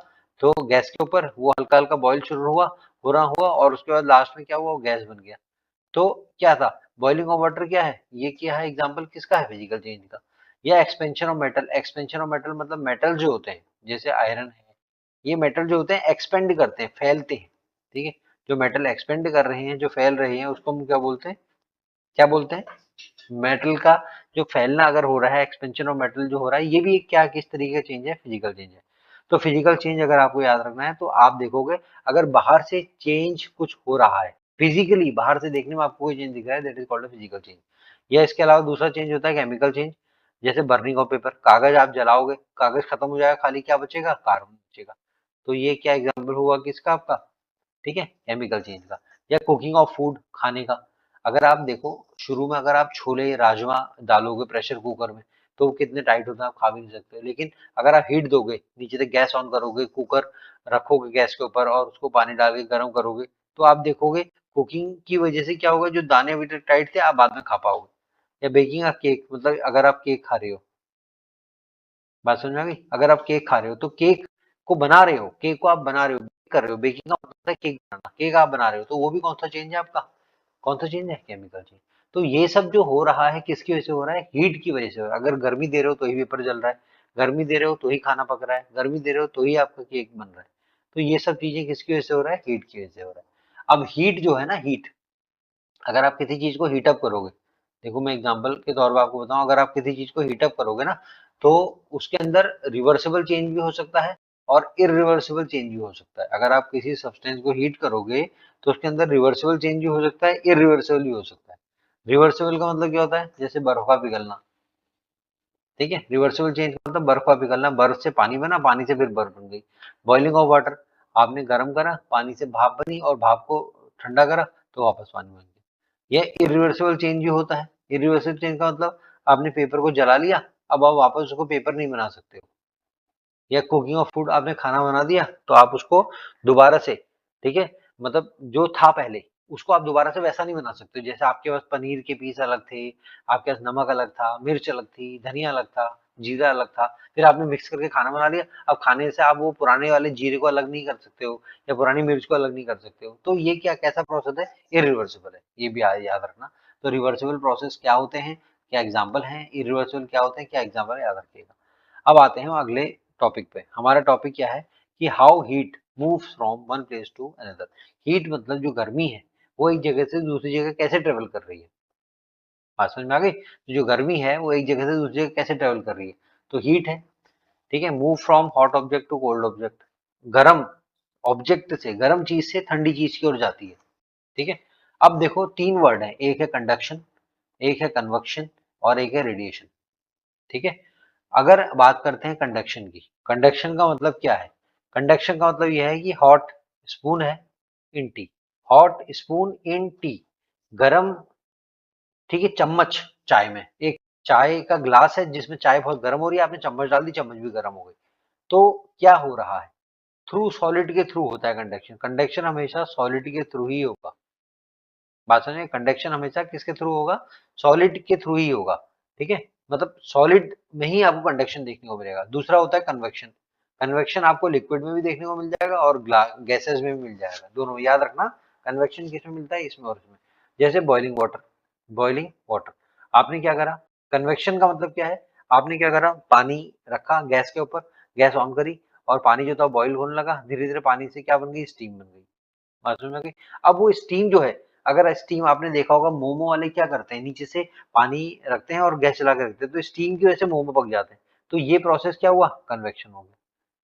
तो गैस के ऊपर वो हल्का हल्का बॉईल शुरू हुआ, हो रहा हुआ, और उसके बाद लास्ट में क्या हुआ, वो गैस बन गया। तो क्या था, बॉइलिंग ऑफ वाटर क्या है, ये क्या है, एग्जांपल किसका है, फिजिकल चेंज का। या expansion of metal, expansion of metal मतलब मेटल जो होते हैं, जैसे आयरन है, ये मेटल जो होते हैं एक्सपेंड करते हैं, फैलते हैं, ठीक है। जो मेटल एक्सपेंड कर रहे हैं, जो फैल रहे हैं, उसको हम क्या बोलते हैं, क्या बोलते हैं, मेटल का जो फैलना अगर हो रहा है, एक्सपेंशन ऑफ मेटल जो हो रहा है, ये भी एक क्या किस तरीके का चेंज है, फिजिकल चेंज है। तो फिजिकल चेंज अगर आपको याद रखना है तो आप देखोगे, अगर बाहर से चेंज कुछ हो रहा है, फिजिकली बाहर से देखने में आपको कोई चेंज दिख रहा है, that is called physical change. या इसके अलावा दूसरा चेंज होता है केमिकल चेंज, जैसे बर्निंग ऑफ पेपर, कागज आप जलाओगे, कागज खत्म हो जाएगा, खाली क्या बचेगा, कार्बन बचेगा। तो ये क्या एग्जाम्पल हुआ किसका, आपका, ठीक है, केमिकल चेंज का। या कुकिंग ऑफ फूड, खाने का, अगर आप देखो शुरू में अगर आप छोले राजमा डालोगे प्रेशर कुकर में, तो वो कितने टाइट होता है, आप खा भी नहीं सकते। लेकिन अगर आप हीट दोगे, नीचे से गैस ऑन करोगे, कुकर रखोगे गैस के ऊपर और उसको पानी डाल के गर्म करोगे, तो आप देखोगे कुकिंग की वजह से क्या होगा, जो दाने अभी तक टाइट थे आप बाद में खा पाओगे। या बेकिंग ऑफ केक, मतलब अगर आप केक खा रहे हो, बात समझ में आ गई, अगर आप केक खा रहे हो तो केक को बना रहे हो, केक को आप बना रहे हो, बेक कर रहे हो, बेकिंग का मतलब होता है केक बनाना, केक आप बना रहे हो, तो वो भी कौन सा चेंज है आपका, कौन सा चेंज है, केमिकल चेंज। तो ये सब जो हो रहा है किसकी वजह से हो रहा है, हीट की वजह से हो रहा है। अगर गर्मी दे रहे हो तो ही पेपर जल रहा है, गर्मी दे रहे हो तो ही खाना पक रहा है, गर्मी दे रहे हो तो ही आपका केक बन रहा है। तो ये सब चीजें किसकी वजह से हो रहा है, हीट की वजह से हो रहा है। अब हीट जो है ना, हीट, अगर आप किसी चीज को हीटअप करोगे, देखो मैं एग्जांपल के तौर पर आपको बताऊं, अगर आप किसी चीज को हीटअप करोगे ना, तो उसके अंदर रिवर्सिबल चेंज भी हो सकता है और इरिवर्सिबल चेंज भी हो सकता है। अगर आप किसी सब्सटेंस को हीट करोगे तो उसके अंदर रिवर्सिबल चेंज भी हो सकता है, इरिवर्सिबल भी हो सकता है। रिवर्सिबल का मतलब क्या होता है, जैसे बर्फ का पिघलना, ठीक है, रिवर्सिबल चेंज का मतलब बर्फ का पिघलना, बर्फ से पानी बना, पानी से फिर बर्फ बन गई। बॉइलिंग ऑफ वाटर, आपने गर्म करा, पानी से भाप बनी और भाप को ठंडा करा तो वापस पानी बन गया। यह इरिवर्सिबल चेंज भी होता है। इरिवर्सिबल चेंज का मतलब आपने पेपर को जला लिया, अब आप वापस उसको पेपर नहीं बना सकते हो। या कुकिंग ऑफ फूड, आपने खाना बना दिया तो आप उसको दोबारा से, ठीक है, मतलब जो था पहले उसको आप दोबारा से वैसा नहीं बना सकते। जैसे आपके पास पनीर के पीस अलग थे, आपके पास नमक अलग था, मिर्च अलग थी, धनिया अलग था, जीरा अलग था, फिर आपने मिक्स करके खाना बना लिया। अब खाने से आप वो पुराने वाले जीरे को अलग नहीं कर सकते हो या पुरानी मिर्च को अलग नहीं कर सकते हो। तो ये क्या कैसा प्रोसेस है, इरिवर्सिबल है, ये भी याद रखना। तो रिवर्सिबल प्रोसेस क्या होते हैं, क्या एग्जाम्पल है, इरिवर्सिबल क्या होते हैं, क्या एग्जाम्पल है, याद रखिएगा। अब आते हैं अगले टॉपिक पे। हमारा टॉपिक क्या है कि how heat moves from one place to another. Heat मतलब जो गर्मी है वो एक जगह से दूसरी जगह कैसे ट्रेवल कर रही है, बात समझ में आ गई। तो जो गर्मी है वो एक जगह से दूसरी जगह कैसे ट्रेवल कर रही है, तो हीट है। ठीक है, move from hot object to cold object, गर्म ऑब्जेक्ट से, गर्म चीज से ठंडी चीज की ओर जाती है। ठीक है। अब देखो तीन वर्ड है, एक है कंडक्शन, एक है कन्वक्शन और एक है रेडिएशन। ठीक है। अगर बात करते हैं कंडक्शन की, कंडक्शन का मतलब क्या है, कंडक्शन का मतलब यह है कि हॉट स्पून है in tea, hot spoon in tea, गरम, ठीक है, चम्मच चाय में, एक चाय का ग्लास है जिसमें चाय बहुत गर्म हो रही है, आपने चम्मच डाल दी, चम्मच भी गर्म हो गई। तो क्या हो रहा है, थ्रू सॉलिड के थ्रू होता है कंडक्शन, कंडक्शन हमेशा सॉलिड के थ्रू ही होगा। बात समझे, कंडक्शन हमेशा किसके थ्रू होगा, सॉलिड के थ्रू ही होगा। ठीक है, मतलब सॉलिड में ही आपको कंडक्शन देखने को मिलेगा। दूसरा होता है कन्वेक्शन, कन्वेक्शन आपको लिक्विड में भी देखने को मिल जाएगा और गैसेस में भी मिल जाएगा, दोनों याद रखना। कन्वेक्शन किसमें मिलता है, इसमें और इसमें। जैसे बॉइलिंग वाटर, बॉइलिंग वाटर, आपने क्या करा, कन्वेक्शन का मतलब क्या है, आपने क्या करा, पानी रखा गैस के ऊपर, गैस ऑन करी और पानी जो था बॉईल होने लगा, धीरे धीरे पानी से क्या बन गई, स्टीम बन गई। बात समझ में आ गई। अब वो स्टीम जो है, अगर स्टीम आपने देखा होगा मोमो वाले क्या करते हैं, नीचे से पानी रखते हैं और गैस चला के रखते हैं, तो स्टीम की वजह से मोमो पक जाते हैं। तो ये प्रोसेस क्या हुआ, कन्वेक्शन हो गया।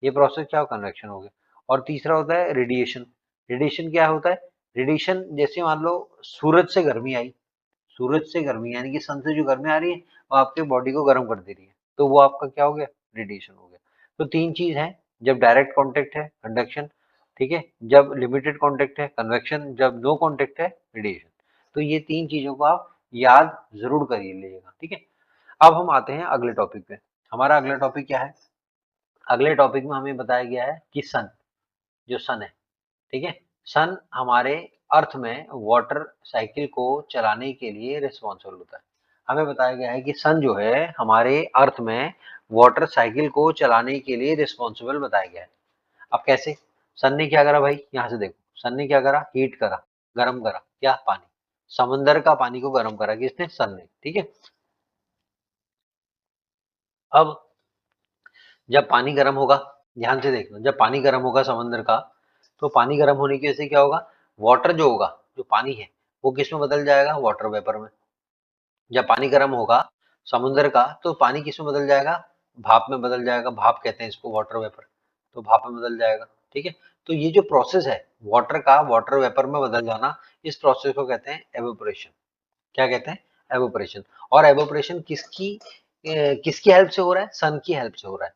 ये प्रोसेस क्या हुआ, कन्वेक्शन हो गया। और तीसरा होता है रेडिएशन, रेडिएशन क्या होता है, रेडिएशन जैसे मान लो सूरज से गर्मी आई, सूरज से गर्मी यानी कि सन से जो गर्मी आ रही है वो आपके बॉडी को गर्म कर दे रही है, तो वो आपका क्या हो गया, रेडिएशन हो गया। तो तीन चीज है, जब डायरेक्ट कांटेक्ट है कंडक्शन, ठीक है, जब लिमिटेड कांटेक्ट है कन्वेक्शन, जब नो कांटेक्ट है रेडिएशन। तो ये तीन चीजों को आप याद जरूर करिए लीजिएगा। ठीक है। अब हम आते हैं अगले टॉपिक पे। हमारा अगला टॉपिक क्या है, अगले टॉपिक में हमें बताया गया है कि सन, जो सन है, ठीक है, सन हमारे अर्थ में वाटर साइकिल को चलाने के लिए रिस्पॉन्सिबल होता है। हमें बताया गया है कि सन जो है हमारे अर्थ में वाटर साइकिल को चलाने के लिए रिस्पॉन्सिबल बताया गया है। अब कैसे, सन ने क्या करा भाई, यहाँ से देखो, सन ने क्या करा, हीट करा, गर्म करा, क्या, पानी, समंदर का पानी को गर्म करा किसने, सन ने। ठीक है। अब जब पानी गर्म होगा, ध्यान से देखना, जब पानी गर्म होगा समंदर का, तो पानी गर्म होने की वजह से क्या होगा, वाटर जो होगा, जो पानी है वो किस में बदल जाएगा, वाटर वेपर में। जब पानी गर्म होगा समुद्र का, तो पानी किस में बदल जाएगा, भाप में बदल जाएगा, भाप कहते हैं इसको, वाटर वेपर, तो भाप में बदल जाएगा। ठीक है। तो ये जो प्रोसेस है वाटर का वाटर वेपर में बदल जाना, इस प्रोसेस को कहते हैं एवोपरेशन। क्या कहते हैं, एवोपरेशन। और एवोपरेशन किसकी हेल्प से हो रहा है, सन की हेल्प से हो रहा है।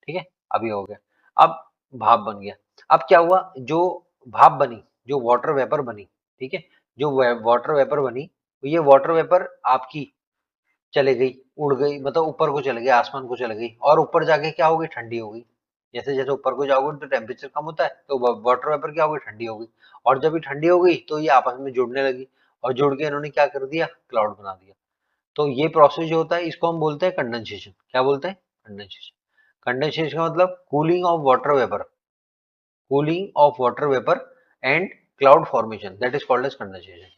ठीक है। अभी हो गया। अब भाप बन गया। अब क्या हुआ, जो भाप बनी, जो वाटर वेपर बनी, ठीक है, जो वाटर वेपर बनी, तो ये वाटर वेपर आपकी चले गई, उड़ गई, मतलब ऊपर को चले गई, आसमान को चले गई, और ऊपर जाके क्या हो गई, ठंडी हो गई। जैसे जैसे ऊपर को जाओगे तो टेम्परेचर कम होता है, तो वाटर वेपर क्या हो गई, ठंडी हो गई। और जब ये ठंडी हो गई तो ये आपस में जुड़ने लगी, और जुड़ के इन्होंने क्या कर दिया, क्लाउड बना दिया। तो ये प्रोसेस जो होता है इसको हम बोलते हैं कंडेंसेशन। क्या बोलते हैं, कंडेंसेशन। कंडेंसेशन का मतलब cooling of water vapour, cooling of water vapour and cloud formation, that is called as condensation.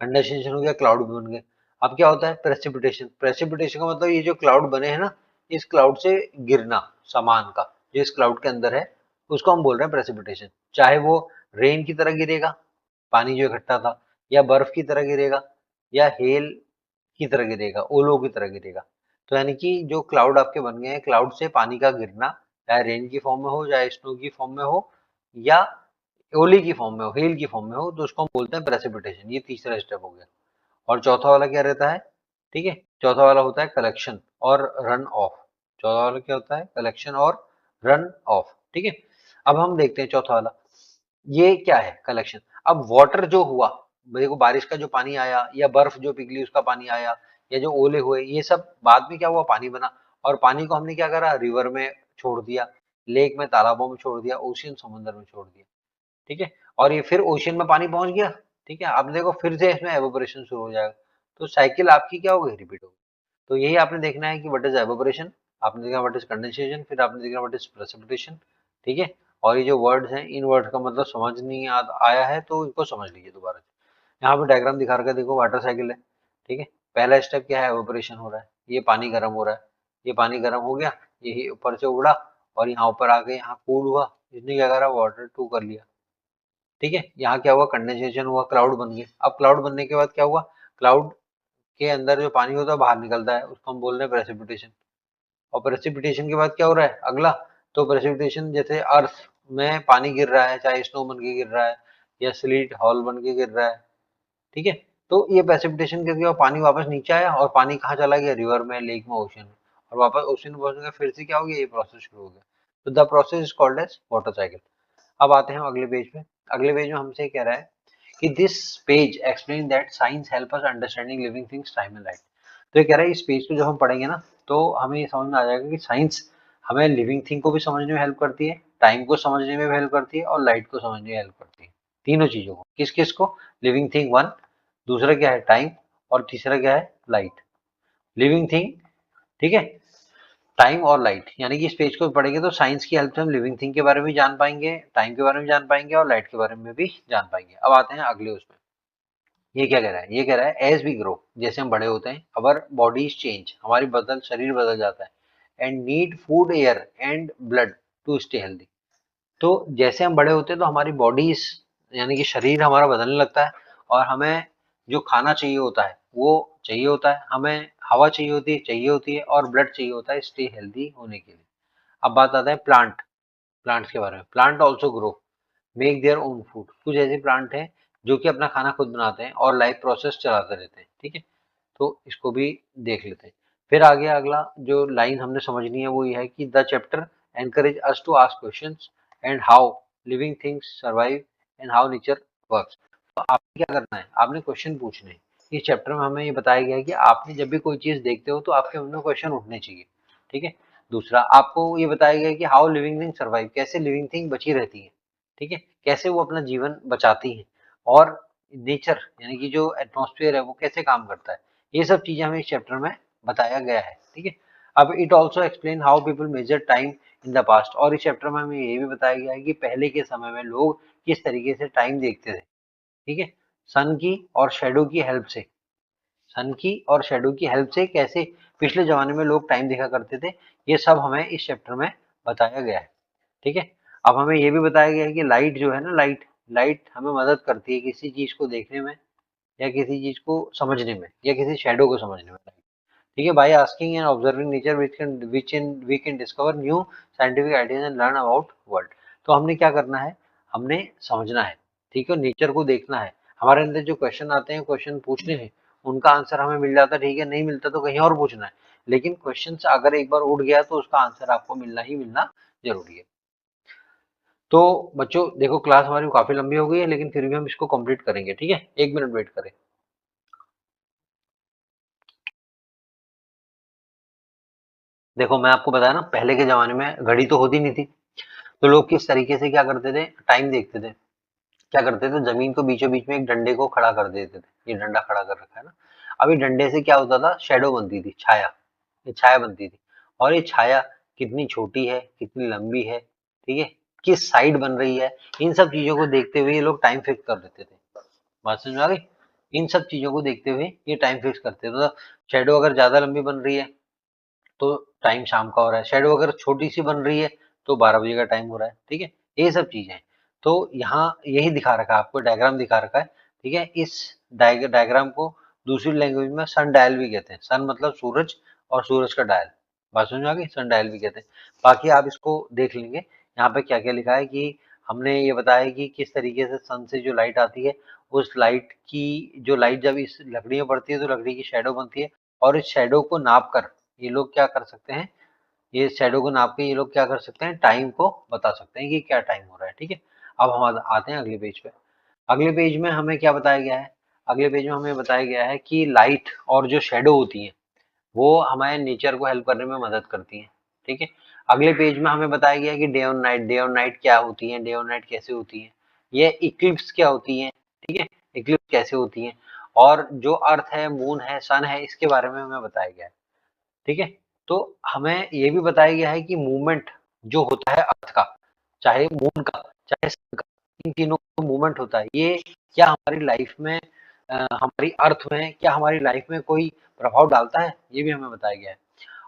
Condensation हो गया, क्लाउड बन गए। अब क्या होता है, प्रेसिपिटेशन। प्रेसिपिटेशन का मतलब ये जो क्लाउड बने हैं ना, इस क्लाउड से गिरना सामान का, जो इस क्लाउड के अंदर है, उसको हम बोल रहे हैं प्रेसिपिटेशन। चाहे वो रेन की तरह गिरेगा, पानी जो इकट्ठा था, या बर्फ की तरह गिरेगा, या हेल की तरह गिरेगा, ओलो की तरह गिरेगा। तो यानी कि जो क्लाउड आपके बन गए हैं, क्लाउड से पानी का गिरना, चाहे रेन की फॉर्म में हो, चाहे स्नो की फॉर्म में हो, या ओले की फॉर्म में हो, हेल की फॉर्म में हो, तो उसको हम बोलते हैं प्रेसिपिटेशन। ये तीसरा स्टेप हो गया। और चौथा वाला क्या रहता है, ठीक है, चौथा वाला होता है कलेक्शन और रन ऑफ। चौथा वाला क्या होता है, कलेक्शन और रन ऑफ। ठीक है। अब हम देखते हैं चौथा वाला, ये क्या है, कलेक्शन। अब वाटर जो हुआ, देखो बारिश का जो पानी आया, या बर्फ जो पिघली उसका पानी आया, या जो ओले हुए, ये सब बाद में क्या हुआ, पानी बना। और पानी को हमने क्या करा, रिवर में छोड़ दिया, लेक में, तालाबों में छोड़ दिया, ओशियन, समुद्र में छोड़ दिया। ठीक है। और ये फिर ओशियन में पानी पहुंच गया। ठीक है। अब देखो फिर से इसमें एवोपरेशन शुरू हो जाएगा, तो साइकिल आपकी क्या हो गई, रिपीट हो गई। तो यही आपने देखना है कि व्हाट इज एवोपरेशन, आपने देखा व्हाट इज कंडेंसेशन, फिर आपने देखा व्हाट इज प्रेसिपिटेशन, ठीक है। और ये जो वर्ड्स हैं, इन वर्ड का मतलब समझ नहीं आया है तो इनको समझ लीजिए दोबारा से। यहाँ पे डायग्राम दिखा रखा है, देखो वाटर साइकिल है, ठीक है। पहला स्टेप क्या है, एवापोरेशन हो रहा है, ये पानी गर्म हो रहा है, ये पानी गर्म हो गया, ये ऊपर से उड़ा और यहाँ ऊपर आके यहाँ कूल हुआ, इसने क्या करा, वाटर टू कर लिया, ठीक है। यहाँ क्या हुआ, कंडेंसेशन हुआ, क्लाउड बन गया। अब क्लाउड बनने के बाद क्या हुआ, क्लाउड के अंदर जो पानी होता है बाहर निकलता है, उसको हम बोल रहे हैं प्रेसिपिटेशन। और प्रेसिपिटेशन के बाद क्या हो रहा है अगला, तो प्रेसिपिटेशन जैसे अर्थ में पानी गिर रहा है, चाहे स्नो बन के गिर रहा है या स्लीट हॉल बन के गिर रहा है, ठीक है। तो ये प्रेसिपिटेशन करके और पानी वापस नीचे आया और पानी कहाँ चला गया, रिवर में, लेक में, ओशन में, और वापस ओशन में पहुंच गया, फिर से क्या हो गया, ये प्रोसेस शुरू हो गया। तो the process is called as water cycle. अब आते हैं अगले पेज पे। अगले पेज में हमसे कह रहा है कि this page explain that science help us understanding living things time and light. तो ये कह रहा है इस पेज को जब हम पढ़ेंगे ना, तो हमें ये समझ में आ जाएगा कि साइंस हमें लिविंग थिंग को भी समझने में हेल्प करती है, टाइम को समझने में भी हेल्प करती है और लाइट को समझने में हेल्प करती है। तीनों चीजों को, किस किस को, लिविंग थिंग वन, दूसरा क्या है टाइम, और तीसरा क्या है लाइट। लिविंग थिंग, ठीक है, टाइम और लाइट, यानी कि इस पेज को पढ़ेंगे तो साइंस की हेल्प से हम लिविंग थिंग के बारे में जान पाएंगे, टाइम के बारे में जान पाएंगे और लाइट के बारे में भी जान पाएंगे। अब आते हैं अगले उसमें। ये क्या कह रहा है, ये कह रहा है एज वी ग्रो, जैसे हम बड़े होते हैं, अवर बॉडीज चेंज, हमारी शरीर बदल जाता है, and need food, air and blood to stay healthy. तो जैसे हम बड़े होते हैं तो हमारी बॉडीज, यानी कि शरीर हमारा बदलने लगता है, और हमें जो खाना चाहिए होता है वो चाहिए होता है, हमें हवा चाहिए होती है और ब्लड चाहिए होता है स्टे हेल्दी होने के लिए। अब बात आता है प्लांट्स के बारे में। Plant also grow, make their own food. कुछ ऐसे प्लांट हैं जो कि अपना खाना खुद बनाते हैं और लाइफ प्रोसेस चलाते रहते हैं, ठीक है। तो इसको भी देख लेते हैं। फिर आगे अगला जो लाइन हमने समझनी है वो ये है कि the chapter encourage us to ask questions and how living things survive and how nature works. तो आपने क्या करना है, आपने क्वेश्चन पूछने हैं। इस चैप्टर में हमें ये बताया गया है कि आपने जब भी कोई चीज देखते हो तो आपके मन में क्वेश्चन उठने चाहिए, ठीक है। दूसरा, आपको ये बताया गया है कि हाउ लिविंग थिंग सर्वाइव, कैसे लिविंग थिंग बची रहती है, ठीक है, कैसे वो अपना जीवन बचाती है, और नेचर यानी कि जो एटमॉस्फेयर है वो कैसे काम करता है। ये सब चीजें हमें इस चैप्टर में बताया गया है, ठीक है। अब it also explain how people measure time in the past, और इस चैप्टर में हमें ये भी बताया गया है कि पहले के समय में लोग किस तरीके से टाइम देखते थे, ठीक है। सन की और शेडो की हेल्प से, सन की और शेडो की हेल्प से कैसे पिछले जमाने में लोग टाइम देखा करते थे, ये सब हमें इस चैप्टर में बताया गया है, ठीक है। अब हमें ये भी बताया गया है कि लाइट जो है ना, लाइट लाइट हमें मदद करती है किसी चीज को देखने में या किसी चीज को समझने में या किसी शेडो को समझने में, ठीक है। By asking and observing nature we can discover new scientific ideas and learn about world. तो हमने क्या करना है, हमने समझना है, ठीक है, नेचर को देखना है। हमारे अंदर जो क्वेश्चन आते हैं, क्वेश्चन पूछने हैं, उनका आंसर हमें मिल जाता है, ठीक है, नहीं मिलता तो कहीं और पूछना है। लेकिन क्वेश्चन अगर एक बार उठ गया तो उसका आंसर आपको मिलना ही मिलना जरूरी है। तो बच्चों देखो, क्लास हमारी काफी लंबी हो गई है, लेकिन फिर भी हम इसको कंप्लीट करेंगे, ठीक है। 1 मिनट वेट करें। देखो मैं आपको बताया ना, पहले के जमाने में घड़ी तो होती नहीं थी, तो लोग किस तरीके से क्या करते थे, टाइम देखते थे। क्या करते थे, जमीन को बीचों बीच में एक डंडे को खड़ा कर देते थे, ये डंडा खड़ा कर रखा है ना। अब ये डंडे से क्या होता था, शेडो बनती थी, छाया, ये छाया बनती थी। और ये छाया कितनी छोटी है, कितनी लंबी है, ठीक है, किस साइड बन रही है, इन सब चीजों को देखते हुए ये लोग टाइम फिक्स कर देते थे। बात समझ में आ गई। इन सब चीजों को देखते हुए ये टाइम फिक्स करते थे, तो शेडो अगर ज्यादा लंबी बन रही है तो टाइम शाम का हो रहा है, शेडो अगर छोटी सी बन रही है तो 12 बजे का टाइम हो रहा है, ठीक है। ये सब चीजें, तो यहाँ यही दिखा रखा है, आपको डायग्राम दिखा रखा है, ठीक है। इस डायग्राम को दूसरी लैंग्वेज में सन डायल भी कहते हैं। सन मतलब सूरज और सूरज का डायल, बात समझ में आ गई, सन डायल भी कहते हैं। बाकी आप इसको देख लेंगे, यहाँ पे क्या क्या लिखा है कि हमने ये बताया कि किस तरीके से सन से जो लाइट आती है, उस लाइट की जो लाइट जब इस लकड़ी में पड़ती है तो लकड़ी की शेडो बनती है, और इस शेडो को नाप कर ये लोग क्या कर सकते हैं, ये शैडो को नाप के ये लोग क्या कर सकते हैं, टाइम को बता सकते हैं कि क्या टाइम हो रहा है, ठीक है। अब हम आते हैं अगले पेज पे। अगले पेज में हमें क्या बताया गया है, अगले पेज में हमें बताया गया है कि लाइट और जो शेडो होती है वो हमारे नेचर को हेल्प करने में मदद करती है, ठीक है। अगले पेज में हमें बताया गया है कि डे और नाइट क्या होती है, डे और नाइट कैसे होती है, ये इक्लिप्स क्या होती है, ठीक है, इक्लिप्स कैसे होती है, और जो अर्थ है, मून है, सन है, इसके बारे में हमें बताया गया है, ठीक है। तो हमें ये भी बताया गया है कि मूवमेंट जो होता है अर्थ का, चाहे मून का चाहे सन का, इन तीनों का मूवमेंट होता है, ये क्या हमारी लाइफ में हमारी अर्थ में क्या हमारी लाइफ में कोई प्रभाव डालता है, ये भी हमें बताया गया है।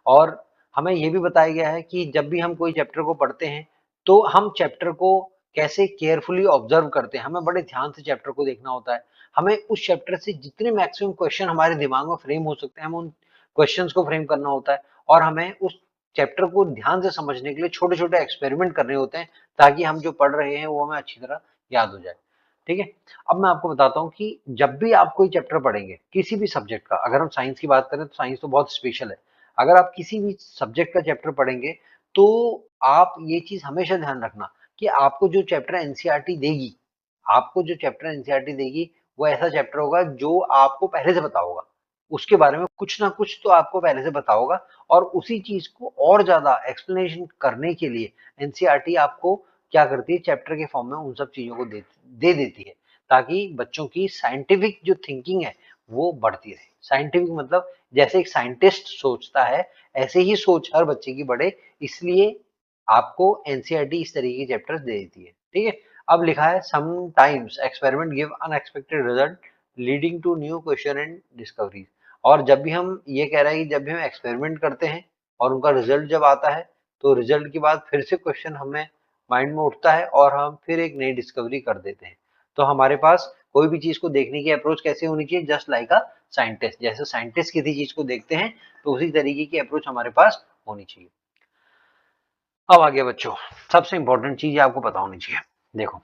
और हमें ये भी बताया गया है कि जब भी हम कोई चैप्टर को पढ़ते हैं तो हम चैप्टर को कैसे केयरफुली ऑब्जर्व करते हैं, हमें बड़े ध्यान से चैप्टर को देखना होता है। हमें उस चैप्टर से जितने मैक्सिमम क्वेश्चन हमारे दिमाग में फ्रेम हो सकते हैं, हमें उन क्वेश्चंस को फ्रेम करना होता है और हमें उस चैप्टर को ध्यान से समझने के लिए छोटे छोटे एक्सपेरिमेंट करने होते हैं ताकि हम जो पढ़ रहे हैं वो हमें अच्छी तरह याद हो जाए। ठीक है, अब मैं आपको बताता हूँ कि जब भी आप कोई चैप्टर पढ़ेंगे किसी भी सब्जेक्ट का, अगर हम साइंस की बात करें तो साइंस तो बहुत स्पेशल है, अगर आप किसी भी सब्जेक्ट का चैप्टर पढ़ेंगे तो आप ये चीज हमेशा ध्यान रखना कि आपको जो चैप्टर एनसीईआरटी देगी, आपको जो चैप्टर एनसीईआरटी देगी वो ऐसा चैप्टर होगा जो आपको पहले से पता होगा, उसके बारे में कुछ ना कुछ तो आपको पहले से पता होगा और उसी चीज को और ज्यादा एक्सप्लेनेशन करने के लिए एनसीईआरटी आपको क्या करती है, चैप्टर के फॉर्म में उन सब चीजों को दे देती है ताकि बच्चों की साइंटिफिक जो थिंकिंग है वो बढ़ती रहे। साइंटिफिक मतलब जैसे एक साइंटिस्ट सोचता है ऐसे ही सोच हर बच्चे की बढ़े, इसलिए आपको एनसीईआरटी इस तरीके के चैप्टर्स दे देती है। ठीक है, अब लिखा है sometimes experiment give unexpected result leading to new question and discoveries. और जब भी हम ये कह रहे हैं कि जब भी हम एक्सपेरिमेंट करते हैं और उनका रिजल्ट जब आता है तो रिजल्ट के बाद फिर से क्वेश्चन हमें माइंड में उठता है और हम फिर एक नई डिस्कवरी कर देते हैं। तो हमारे पास कोई भी चीज को देखने की अप्रोच कैसे होनी चाहिए, जस्ट लाइक अ साइंटिस्ट, जैसे साइंटिस्ट किसी चीज को देखते हैं तो उसी तरीके की अप्रोच हमारे पास होनी चाहिए। अब आ गया बच्चों, सबसे इंपॉर्टेंट चीज आपको पता होनी चाहिए। देखो,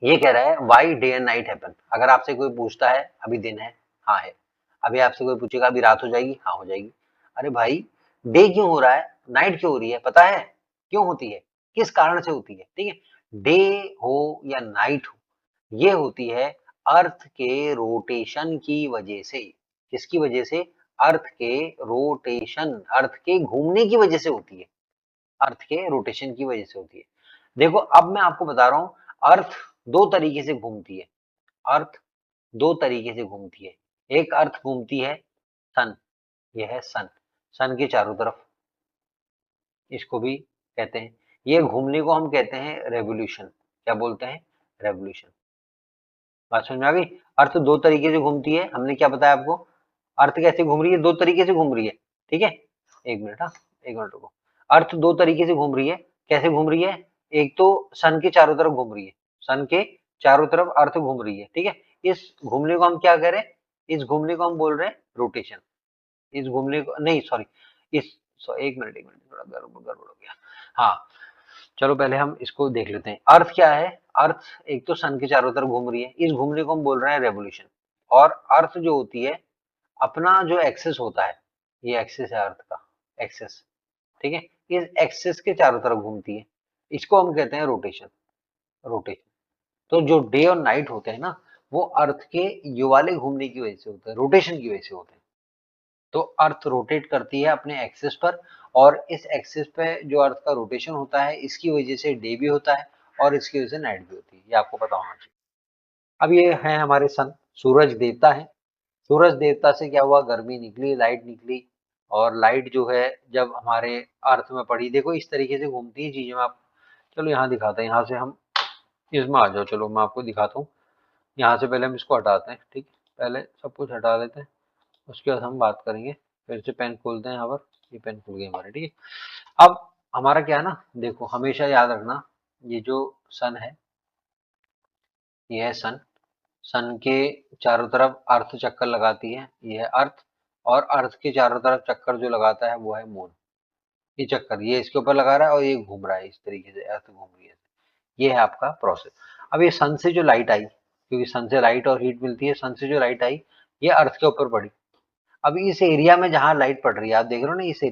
ये कह रहा है why day and night happen. अगर आपसे कोई पूछता है अभी दिन है, हाँ है, अभी आपसे कोई पूछेगा अभी रात हो जाएगी, हाँ हो जाएगी। अरे भाई, डे क्यों हो रहा है, नाइट क्यों हो रही है, पता है क्यों होती है, किस कारण से होती है? ठीक है, डे हो या नाइट हो, ये होती है अर्थ के रोटेशन की वजह से। किसकी वजह से? अर्थ के रोटेशन, अर्थ के घूमने की वजह से होती है, अर्थ के रोटेशन की वजह से होती है। देखो, अब मैं आपको बता रहा हूं, अर्थ दो तरीके से घूमती है, अर्थ दो तरीके से घूमती है। एक अर्थ घूमती है सन, यह है सन, सन के चारों तरफ, इसको भी कहते हैं, ये घूमने को हम कहते हैं रेवोल्यूशन। क्या बोलते हैं? रेवोल्यूशन। बात समझ में आ गई? अर्थ दो तरीके से घूमती है, हमने क्या बताया आपको, अर्थ कैसे घूम रही है, दो तरीके से घूम रही है। ठीक है, एक मिनट, हाँ एक मिनट रुको। अर्थ दो तरीके से घूम रही है, कैसे घूम रही है? एक तो सन के चारों तरफ घूम रही है, सन के चारों तरफ अर्थ घूम रही है। ठीक है, इस घूमने को हम क्या कह रहे हैं, इस घूमने को हम बोल रहे हैं रोटेशन। इस घूमने को नहीं, सॉरी, इस एक मिनट थोड़ा गड़बड़ हो गया। हाँ, चलो पहले हम इसको देख लेते हैं। अर्थ क्या है? अर्थ एक तो सन के चारों तरफ घूम रही है, इस घूमने को हम बोल रहे हैं रेवोल्यूशन। और अर्थ जो होती है, अपना जो एक्सेस होता है, ये एक्सेस है अर्थ का, एक्सेस। ठीक है, इस एक्सेस के चारों तरफ घूमती है, इसको हम कहते हैं रोटेशन, रोटेशन। तो जो डे और नाइट होते हैं ना, वो अर्थ के ये वाले घूमने की वजह से होते हैं, रोटेशन की वजह से होते हैं। तो अर्थ रोटेट करती है अपने एक्सिस पर, और इस एक्सिस पे जो अर्थ का रोटेशन होता है इसकी वजह से डे भी होता है और इसकी वजह से नाइट भी होती है, ये आपको पता होना चाहिए। अब ये है हमारे सन, सूरज देवता है। सूरज देवता से क्या हुआ, गर्मी निकली, लाइट निकली, और लाइट जो है जब हमारे अर्थ में पड़ी, देखो इस तरीके से घूमती है चीजें। आप चलो यहाँ दिखाते हैं, यहाँ से हम इसमें आ जाओ, चलो मैं आपको दिखाता हूँ। यहाँ से पहले हम इसको हटाते हैं, ठीक है, पहले सब कुछ हटा लेते हैं, उसके बाद हम बात करेंगे। फिर से पेन खोलते हैं यहाँ पर, ये पेन खुल गई हमारे, ठीक है। अब हमारा क्या है ना, देखो हमेशा याद रखना, ये जो सन है, ये है सन, सन के चारों तरफ अर्थ चक्कर लगाती है, ये है अर्थ। और अर्थ के चारों तरफ चक्कर जो लगाता है वो है मून। ये चक्कर ये इसके ऊपर लगा रहा है और ये घूम रहा है, इस तरीके से अर्थ घूम रही है। ये है आपका प्रोसेस। अब ये सन से जो लाइट आई, क्योंकि सन से लाइट और हीट मिलती है, सन से जो लाइट आई ये अर्थ के ऊपर पड़ी। अब इस एरिया में जहां लाइट पड़ रही है, आप देख रहे हो ना, इस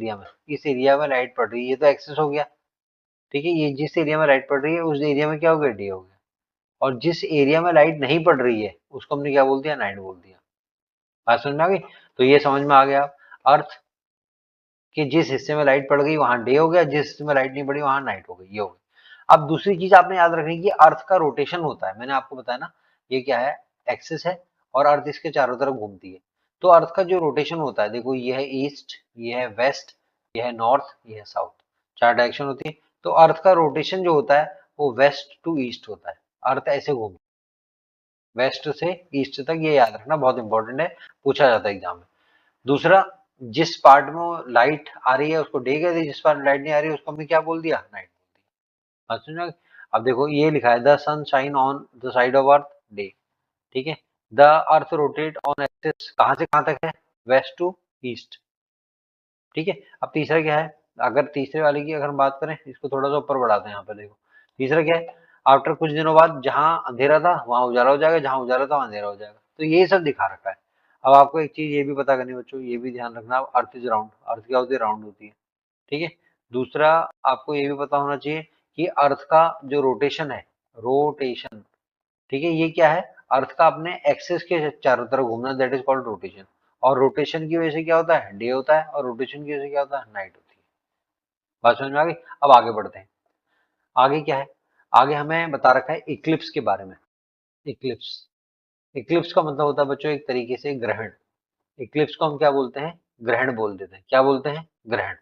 एरिया में लाइट पड़ रही है, ये तो एक्सेस हो गया। ठीक है, ये जिस एरिया में लाइट पड़ रही है उस एरिया में क्या हो गया, डे हो गया। और जिस एरिया में लाइट नहीं पड़ रही है उसको हमने क्या बोल दिया, नाइट बोल दिया। बात समझ में आ गई? तो ये समझ में आ गया, अर्थ के जिस हिस्से में लाइट पड़ गई वहां डे हो गया, जिस हिस्से में लाइट नहीं पड़ी वहां नाइट हो गई, ये हो गई। अब दूसरी चीज आपने याद रखनी कि अर्थ का रोटेशन होता है, मैंने आपको बताया ना, ये क्या है, एक्सिस है, और अर्थ इसके चारों तरफ घूमती है। तो अर्थ का जो रोटेशन होता है, देखो ये है ईस्ट, ये है वेस्ट, ये है नॉर्थ, ये है साउथ, 4 डायरेक्शन होती है। तो अर्थ का रोटेशन जो होता है वो वेस्ट टू ईस्ट होता है। अर्थ ऐसे घूम वेस्ट से ईस्ट तक, ये याद रखना, बहुत इंपॉर्टेंट है, पूछा जाता है एग्जाम में। दूसरा, जिस पार्ट में लाइट आ रही है उसको डे कहते हैं, जिस पार्ट में लाइट नहीं आ रही है उसको हमने क्या बोल दिया, नाइट बोल दिया। बात समझ। अब देखो ये लिखा है the sun shine on the side of earth day, ठीक है। The earth rotate on axis, कहां से कहां तक है, वेस्ट टू ईस्ट, ठीक है। अब तीसरा क्या है, अगर तीसरे वाले की अगर हम बात करें, इसको थोड़ा सा ऊपर बढ़ाते हैं, यहाँ पे देखो तीसरा क्या है, आफ्टर कुछ दिनों बाद जहां अंधेरा था वहां उजाला हो जाएगा, जहां उजाला था वहां अंधेरा हो जाएगा। तो ये सब दिखा रखा है। अब आपको एक चीज ये भी पता करनी है बच्चों, ये भी ध्यान रखना, अर्थ इज राउंड, अर्थ क्या होती है, राउंड होती है, ठीक है। दूसरा, आपको ये भी पता होना चाहिए कि अर्थ का जो रोटेशन है, रोटेशन, ठीक है, ये क्या है, अर्थ का अपने एक्सिस के चारों तरफ घूमना, दैट इज कॉल्ड रोटेशन। और रोटेशन की वजह से क्या होता है, डे होता है, और रोटेशन की वजह से क्या होता है, नाइट होती है। बात समझ में आ गई। अब आगे बढ़ते हैं। आगे क्या है, आगे हमें बता रखा है इक्लिप्स के बारे में। इक्लिप्स, इक्लिप्स का मतलब होता है बच्चों एक तरीके से ग्रहण। इक्लिप्स को हम क्या बोलते हैं, ग्रहण बोल देते हैं, क्या बोलते हैं, ग्रहण,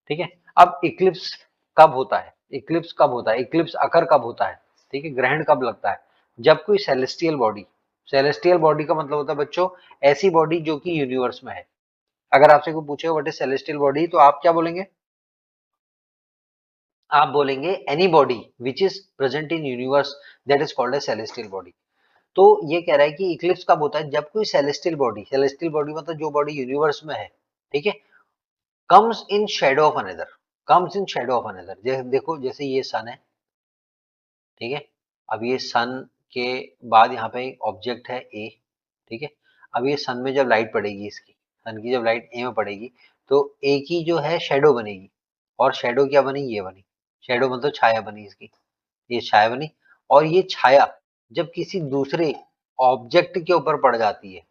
ठीक है। अब इक्लिप्स कब होता है, इक्लिप्स कब होता है, इक्लिप्स अकर कब होता है, ठीक है, ग्रहण कब लगता है, जब कोई सेलेस्टियल बॉडी, सेलेस्टियल बॉडी का मतलब होता है बच्चों ऐसी बॉडी जो कि यूनिवर्स में है। अगर आपसे कोई पूछे व्हाट इज सेलेस्टियल बॉडी, तो आप क्या बोलेंगे, आप बोलेंगे any body which is present in universe that is called a celestial body. तो ये कह रहा है कि इक्लिप्स कब होता है, जब कोई सेलेस्टियल बॉडी, सेलेस्टियल बॉडी मतलब जो बॉडी यूनिवर्स में है, ठीक है, comes in shadow of another, comes in shadow of another. जैसे देखो, जैसे ये सन है, ठीक है। अब ये सन के बाद यहाँ पे एक ऑब्जेक्ट है ए, ठीक है। अब ये सन में जब लाइट पड़ेगी, इसकी सन की जब लाइट ए में पड़ेगी, तो ए की जो है शेडो बनेगी, और शेडो क्या बनी, ये बनी, शेडो मतलब छाया बनी इसकी, ये छाया बनी। और ये छाया जब किसी दूसरे ऑब्जेक्ट के ऊपर पड़ जाती है,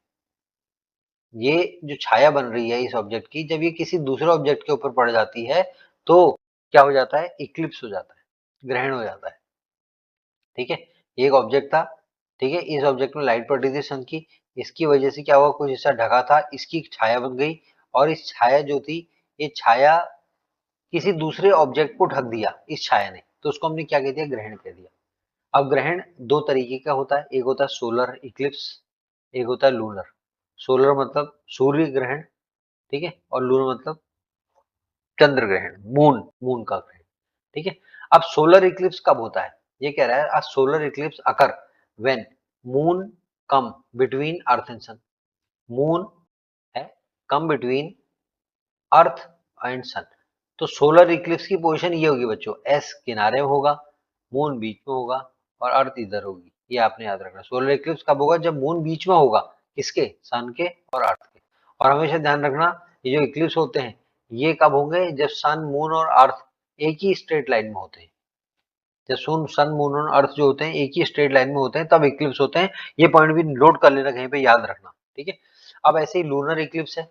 ये जो छाया बन रही है इस ऑब्जेक्ट की, जब ये किसी दूसरे ऑब्जेक्ट के ऊपर पड़ जाती है, तो क्या हो जाता है, इक्लिप्स हो जाता है, ग्रहण हो जाता है, ठीक है। एक ऑब्जेक्ट था, ठीक है, इस ऑब्जेक्ट में लाइट पड़ रही थी सन की, इसकी वजह से क्या हुआ, कुछ हिस्सा ढका था, इसकी छाया बन गई, और इस छाया जो थी, ये छाया किसी दूसरे ऑब्जेक्ट को ढक दिया इस छाया ने, तो उसको हमने क्या कह दिया, ग्रहण कह दिया। अब ग्रहण दो तरीके का होता है, एक होता है सोलर इक्लिप्स, एक होता है लूनर। सोलर मतलब सूर्य ग्रहण, ठीक है, और लूनर मतलब चंद्र ग्रहण, मून, मून का ग्रहण, ठीक है। अब सोलर इक्लिप्स कब होता है, ये कह रहा है a solar eclipse occur when moon come between earth and sun, moon है कम बिटवीन अर्थ एंड सन। तो सोलर इक्लिप्स की पोजीशन ये होगी बच्चों, एस किनारे में होगा, मून बीच में होगा, और अर्थ इधर होगी, ये आपने याद रखना। सोलर इक्लिप्स कब होगा, जब मून बीच में होगा, किसके, सन के और अर्थ के। और हमेशा ध्यान रखना, ये जो इक्लिप्स होते हैं ये कब होंगे, जब सन मून और अर्थ एक ही स्ट्रेट लाइन में होते हैं। जब सन मून और अर्थ जो होते हैं एक ही स्ट्रेट लाइन में होते हैं, तब इक्लिप्स होते हैं। ये पॉइंट भी नोट कर लेना, कहीं पे याद रखना, ठीक है। अब ऐसे ही लूनर इक्लिप्स है,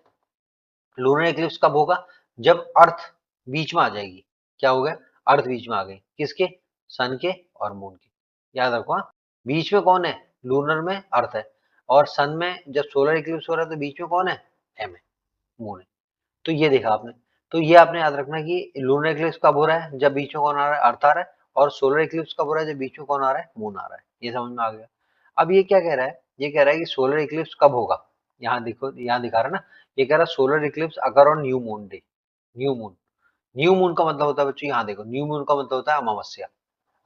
लूनर इक्लिप्स कब होगा, जब अर्थ बीच में आ जाएगी, क्या हो गया, अर्थ बीच में आ गई, किसके, सन के और मून के, याद रखो हाँ। बीच में कौन है, लूनर में अर्थ है, और सन में जब सोलर इक्लिप्स हो रहा है तो बीच में कौन है, एम है, मून है। तो ये देखा आपने, तो ये आपने याद रखना कि लूनर इक्लिप्स कब हो रहा है, जब बीच में कौन आ रहा है, अर्थ आ रहा है, और सोलर इक्लिप्स कब हो रहा है, जब बीच में कौन आ रहा है, मून आ रहा है। ये समझ में आ गया। अब ये क्या कह रहा है, ये कह रहा है कि सोलर इक्लिप्स कब होगा, यहाँ देखो, यहाँ दिखा रहा है ना, ये कह रहा है सोलर इक्लिप्स अगर on new moon day, new moon, new moon का मतलब होता है बच्चों, यहाँ देखो, न्यू मून का मतलब होता है अमावस्या,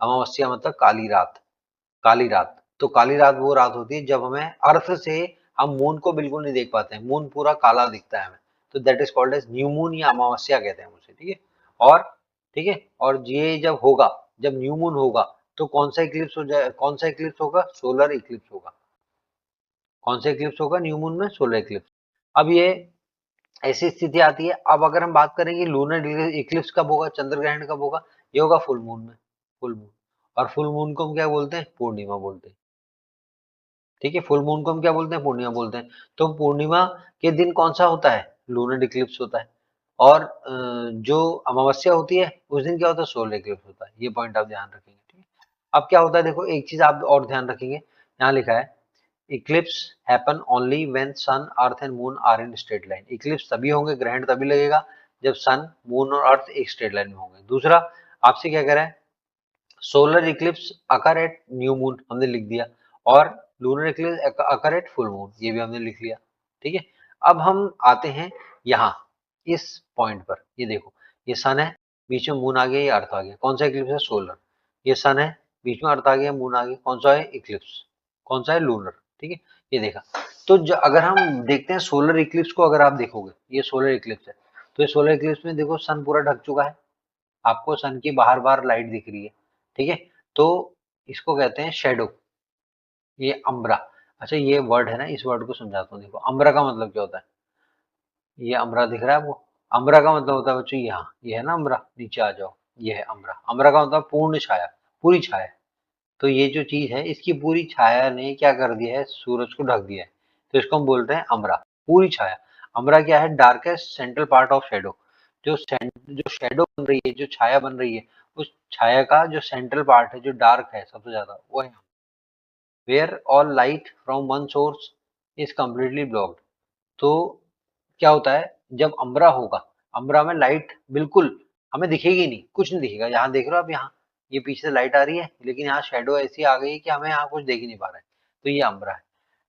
अमावस्या मतलब काली रात, काली रात। तो काली रात वो रात होती है जब हमें अर्थ से हम मून को बिल्कुल नहीं देख पाते हैं, मून पूरा काला दिखता है हमें, तो that is called as new moon या अमावस्या कहते हैं उसे, ठीक है। और ठीक है, और ये जब होगा, जब न्यू मून होगा, तो कौन सा इक्लिप्स हो जाए, कौन सा इक्लिप्स होगा, सोलर इक्लिप्स होगा। कौन सा इक्लिप्स होगा, न्यू मून में सोलर इक्लिप्स। अब ये ऐसी स्थिति आती है। अब अगर हम बात करें कि लूनर इक्लिप्स कब होगा, चंद्र ग्रहण कब होगा, ये होगा फुल मून में, फुल मून। और फुल मून को हम क्या बोलते हैं, पूर्णिमा बोलते हैं, ठीक है। फुल मून को हम क्या बोलते हैं, पूर्णिमा बोलते हैं। तो पूर्णिमा के दिन कौन सा होता है, लूनर इक्लिप्स होता है। और जो अमावस्या होती है उस दिन क्या होता है, सोलर इक्लिप्स होता है। ये पॉइंट आप ध्यान रखेंगे, ठीक है। अब क्या होता है, देखो एक चीज आप और ध्यान रखेंगे, यहाँ लिखा है eclipse happen only when sun earth and moon are in straight line. Eclipse तभी होंगे, ग्रहण तभी लगेगा जब सन, मून और अर्थ एक स्ट्रेट लाइन में होंगे। दूसरा आपसे क्या कह रहा है, solar eclipse occur at new moon, हमने लिख दिया, और lunar Eclipse occur at full moon, ये भी हमने लिख लिया। ठीक है, अब हम आते हैं यहाँ इस पॉइंट पर। ये देखो, ये सन है, बीच में मून आ गया, ये अर्थ आ गया, कौन सा इक्लिप्स है, सोलर। ये सन है, बीच में अर्थ आ गया, मून आ गया, कौन सा है, इक्लिप्स, कौन सा है, लूनर। ठीक है, ये देखा। तो अगर हम देखते हैं सोलर इक्लिप्स को, अगर आप देखोगे ये सोलर इक्लिप्स है, तो ये सोलर इक्लिप्स में देखो सन पूरा ढक चुका है, आपको सन की बाहर बाहर लाइट दिख रही है। ठीक है, तो इसको कहते हैं शेडो, ये अम्ब्रा। अच्छा, ये वर्ड है ना, इस वर्ड को समझाता हूँ। देखो अम्ब्रा का मतलब क्या होता है, ये अम्ब्रा दिख रहा है आपको, अम्ब्रा का मतलब होता है बच्चों, यहाँ ये है ना अम्ब्रा, नीचे आ जाओ, ये है अम्ब्रा। अम्ब्रा का मतलब पूर्ण छाया, पूरी छाया। तो ये जो चीज है, इसकी पूरी छाया ने क्या कर दिया है, सूरज को ढक दिया है, तो इसको हम बोलते हैं अम्ब्रा, पूरी छाया। अम्ब्रा क्या है, darkest central part of shadow. जो शेडो बन रही है, जो छाया बन रही है, उस छाया का जो सेंट्रल पार्ट है, जो डार्क है सबसे ज्यादा, वो है where all light from one source is completely blocked. तो क्या होता है, जब अम्ब्रा होगा, अम्ब्रा में लाइट बिल्कुल हमें दिखेगी नहीं, कुछ नहीं दिखेगा। यहाँ देख रहे हो आप, यहाँ ये पीछे से लाइट आ रही है, लेकिन यहाँ शेडो ऐसी आ गई है कि हमें यहाँ कुछ देख ही नहीं पा रहा है, तो ये अम्ब्रा है।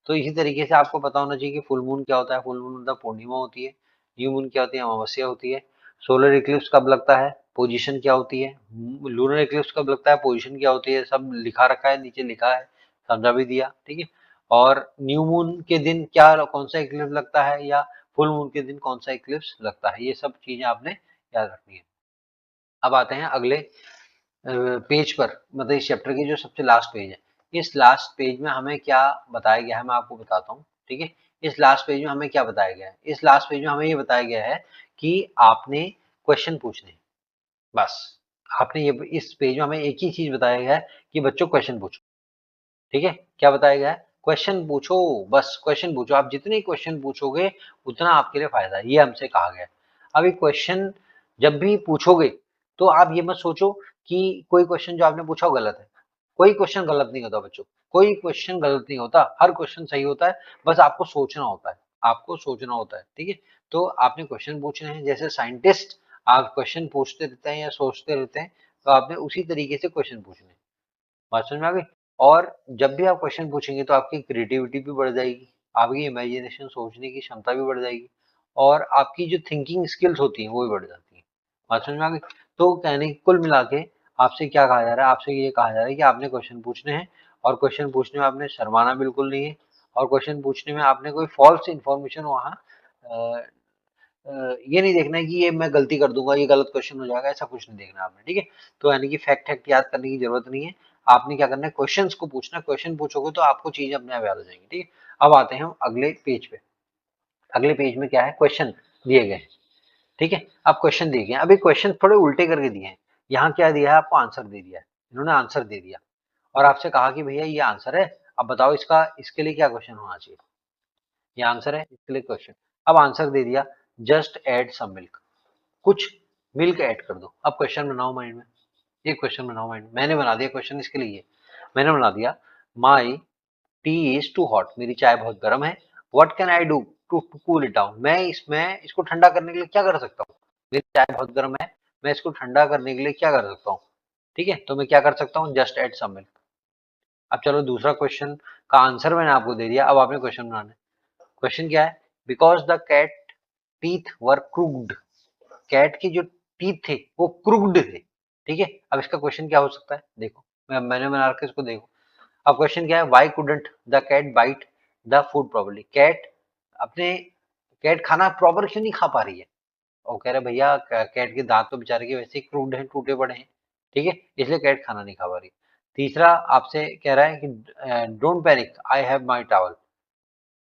तो इसी तरीके से आपको पता होना चाहिए कि फुल मून क्या होता है। फुल मून मतलब पूर्णिमा होती है, न्यू मून क्या होती है, अमावस्या होती है। सोलर इक्लिप्स कब लगता है, पोजीशन क्या होती है, लूनर इक्लिप्स कब लगता है, पोजीशन क्या होती है, सब लिखा रखा है, नीचे लिखा है, समझा भी दिया। ठीक है, और न्यू मून के दिन क्या, कौन सा इक्लिप्स लगता है, या फुल मून के दिन कौन सा इक्लिप्स लगता है, ये सब चीजें आपने याद रखनी है। अब आते हैं अगले पेज पर, मतलब इस चैप्टर की जो सबसे लास्ट पेज है। इस लास्ट पेज में हमें क्या बताया गया है, मैं आपको बताता हूँ। ठीक है, इस लास्ट पेज में हमें क्या बताया गया है, इस लास्ट पेज में हमें ये बताया गया है कि आपने क्वेश्चन पूछने हैं। बस, आपने ये इस पेज में हमें एक ही चीज बताया गया है कि बच्चों क्वेश्चन पूछो। ठीक है, क्या बताया गया है, क्वेश्चन पूछो, बस क्वेश्चन पूछो। आप जितने क्वेश्चन पूछोगे उतना आपके लिए फायदा है, ये हमसे कहा गया है। अब ये क्वेश्चन जब भी पूछोगे, तो आप ये मत सोचो कि कोई क्वेश्चन जो आपने पूछा वो गलत है। कोई क्वेश्चन गलत नहीं होता बच्चों, कोई क्वेश्चन गलत नहीं होता, हर क्वेश्चन सही होता है। बस आपको सोचना होता है, आपको सोचना होता है। ठीक है, तो आपने क्वेश्चन पूछने हैं, जैसे साइंटिस्ट आप क्वेश्चन पूछते रहते हैं या सोचते रहते हैं, तो आपने उसी तरीके से क्वेश्चन पूछने हैं। बात समझ में आ गई। और जब भी आप क्वेश्चन पूछेंगे तो आपकी क्रिएटिविटी भी बढ़ जाएगी, आपकी इमेजिनेशन, सोचने की क्षमता भी बढ़ जाएगी, और आपकी जो थिंकिंग स्किल्स होती हैं वो भी बढ़ जाती हैं। बात समझ में आ गई। तो कहने कुल मिला के आपसे क्या कहा जा रहा है, आपसे ये कहा जा रहा है कि आपने क्वेश्चन पूछने हैं, और क्वेश्चन पूछने में आपने शर्माना बिल्कुल नहीं है, और क्वेश्चन पूछने में आपने कोई फॉल्स इन्फॉर्मेशन वहाँ ये नहीं देखना है कि ये मैं गलती कर दूंगा, ये गलत क्वेश्चन हो जाएगा, ऐसा कुछ नहीं देखना आपने। ठीक है, तो यानी कि फैक्ट फैक्ट याद करने की जरूरत नहीं है, आपने क्या करना है, क्वेश्चंस को पूछना। क्वेश्चन पूछोगे तो आपको चीजें अपने आप याद हो जाएंगी। ठीक है, अब आते हैं हम अगले पेज पे। अगले पेज में क्या है, क्वेश्चन दिए गए हैं। ठीक है, अब क्वेश्चन दिए गए हैं, अभी क्वेश्चन थोड़े उल्टे करके दिए हैं। यहाँ क्या दिया है, आपको आंसर दे दिया है, इन्होंने आंसर दे दिया, और आपसे कहा कि भैया ये आंसर है, अब बताओ इसका, इसके लिए क्या क्वेश्चन होना चाहिए। ये आंसर है, इसके लिए क्वेश्चन। अब आंसर दे दिया, जस्ट ऐड सम मिल्क, कुछ मिल्क ऐड कर दो। अब क्वेश्चन बनाओ माइंड में, ये क्वेश्चन बनाओ माइंड में। मैंने बना दिया क्वेश्चन, इसके लिए मैंने बना दिया, my tea is too hot, मेरी चाय बहुत गर्म है। What can I do to cool it down, मैं इसमें इसको ठंडा करने के लिए क्या कर सकता हूँ, मेरी चाय बहुत गर्म है, मैं इसको ठंडा करने के लिए क्या कर सकता हूँ। ठीक है, तो मैं क्या कर सकता हूँ, जस्ट ऐड सम मिल्क। अब चलो दूसरा क्वेश्चन का आंसर मैंने आपको दे दिया, अब आपने क्वेश्चन बनाना है। क्वेश्चन क्या है, because the cat teeth were crooked, cat की जो टीथ थे वो क्रूक्ड थे। ठीक है, अब इसका क्वेश्चन क्या हो सकता है, देखो मैंने बना रखा है, इसको देखो। अब क्वेश्चन क्या है, why couldn't the cat bite the food properly, cat अपने, कैट खाना प्रॉपर क्यों नहीं खा पा रही है। और कह रहे भैया कैट के दांत तो बेचारे के वैसे ही क्रूक्ड हैं, टूटे पड़े हैं। ठीक है, इसलिए कैट खाना नहीं खा पा रही। तीसरा आपसे कह रहा है कि don't panic I have my towel.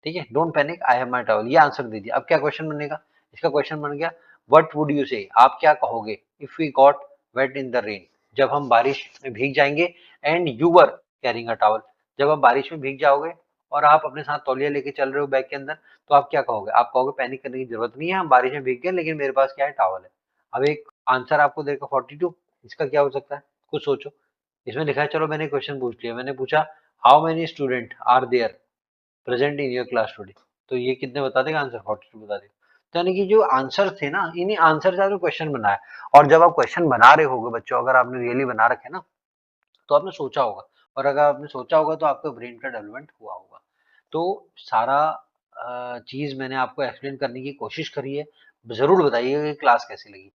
ठीक है, don't panic I have my towel, ये आंसर दे दिया। अब क्या क्वेश्चन बनेगा, इसका क्वेश्चन बन गया, व्हाट वुड यू से, आप क्या कहोगे, if we got wet in the rain, जब हम बारिश में भीग जाएंगे, and you were carrying a towel, जब आप बारिश में भीग जाओगे और आप अपने साथ तौलिया लेके चल रहे हो बैग के अंदर, तो आप क्या कहोगे, आप कहोगे पैनिक करने की जरूरत नहीं है, हम बारिश में भीग गए लेकिन मेरे पास क्या है, टॉवल है। अब एक आंसर आपको देगा 42, इसका क्या हो सकता है, कुछ सोचो। इसमें लिखा है, चलो मैंने क्वेश्चन पूछ लिया, मैंने पूछा how many student are there present in your class today, तो ये कितने बता देगा आंसर, 42 बता देगा। तो यानी कि जो आंसर थे ना, इन्हीं आंसर से आपने क्वेश्चन बनाया। और जब आप क्वेश्चन बना रहे होगे बच्चों, अगर आपने रियली बना रखे ना, तो आपने सोचा होगा, और अगर आपने सोचा होगा तो आपके ब्रेन का डेवलपमेंट हुआ होगा। तो सारा चीज़ मैंने आपको एक्सप्लेन करने की कोशिश करी है। ज़रूर बताइएगा कि क्लास कैसी लगी।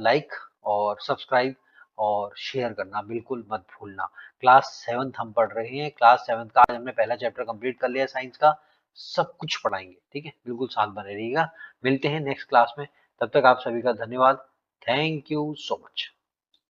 लाइक और सब्सक्राइब और शेयर करना बिल्कुल मत भूलना। क्लास 7th हम पढ़ रहे हैं, क्लास 7th का आज हमने पहला चैप्टर कंप्लीट कर लिया साइंस का। सब कुछ पढ़ाएंगे, ठीक है, बिल्कुल साथ बने रहिएगा। मिलते हैं नेक्स्ट क्लास में, तब तक आप सभी का धन्यवाद। Thank you so much.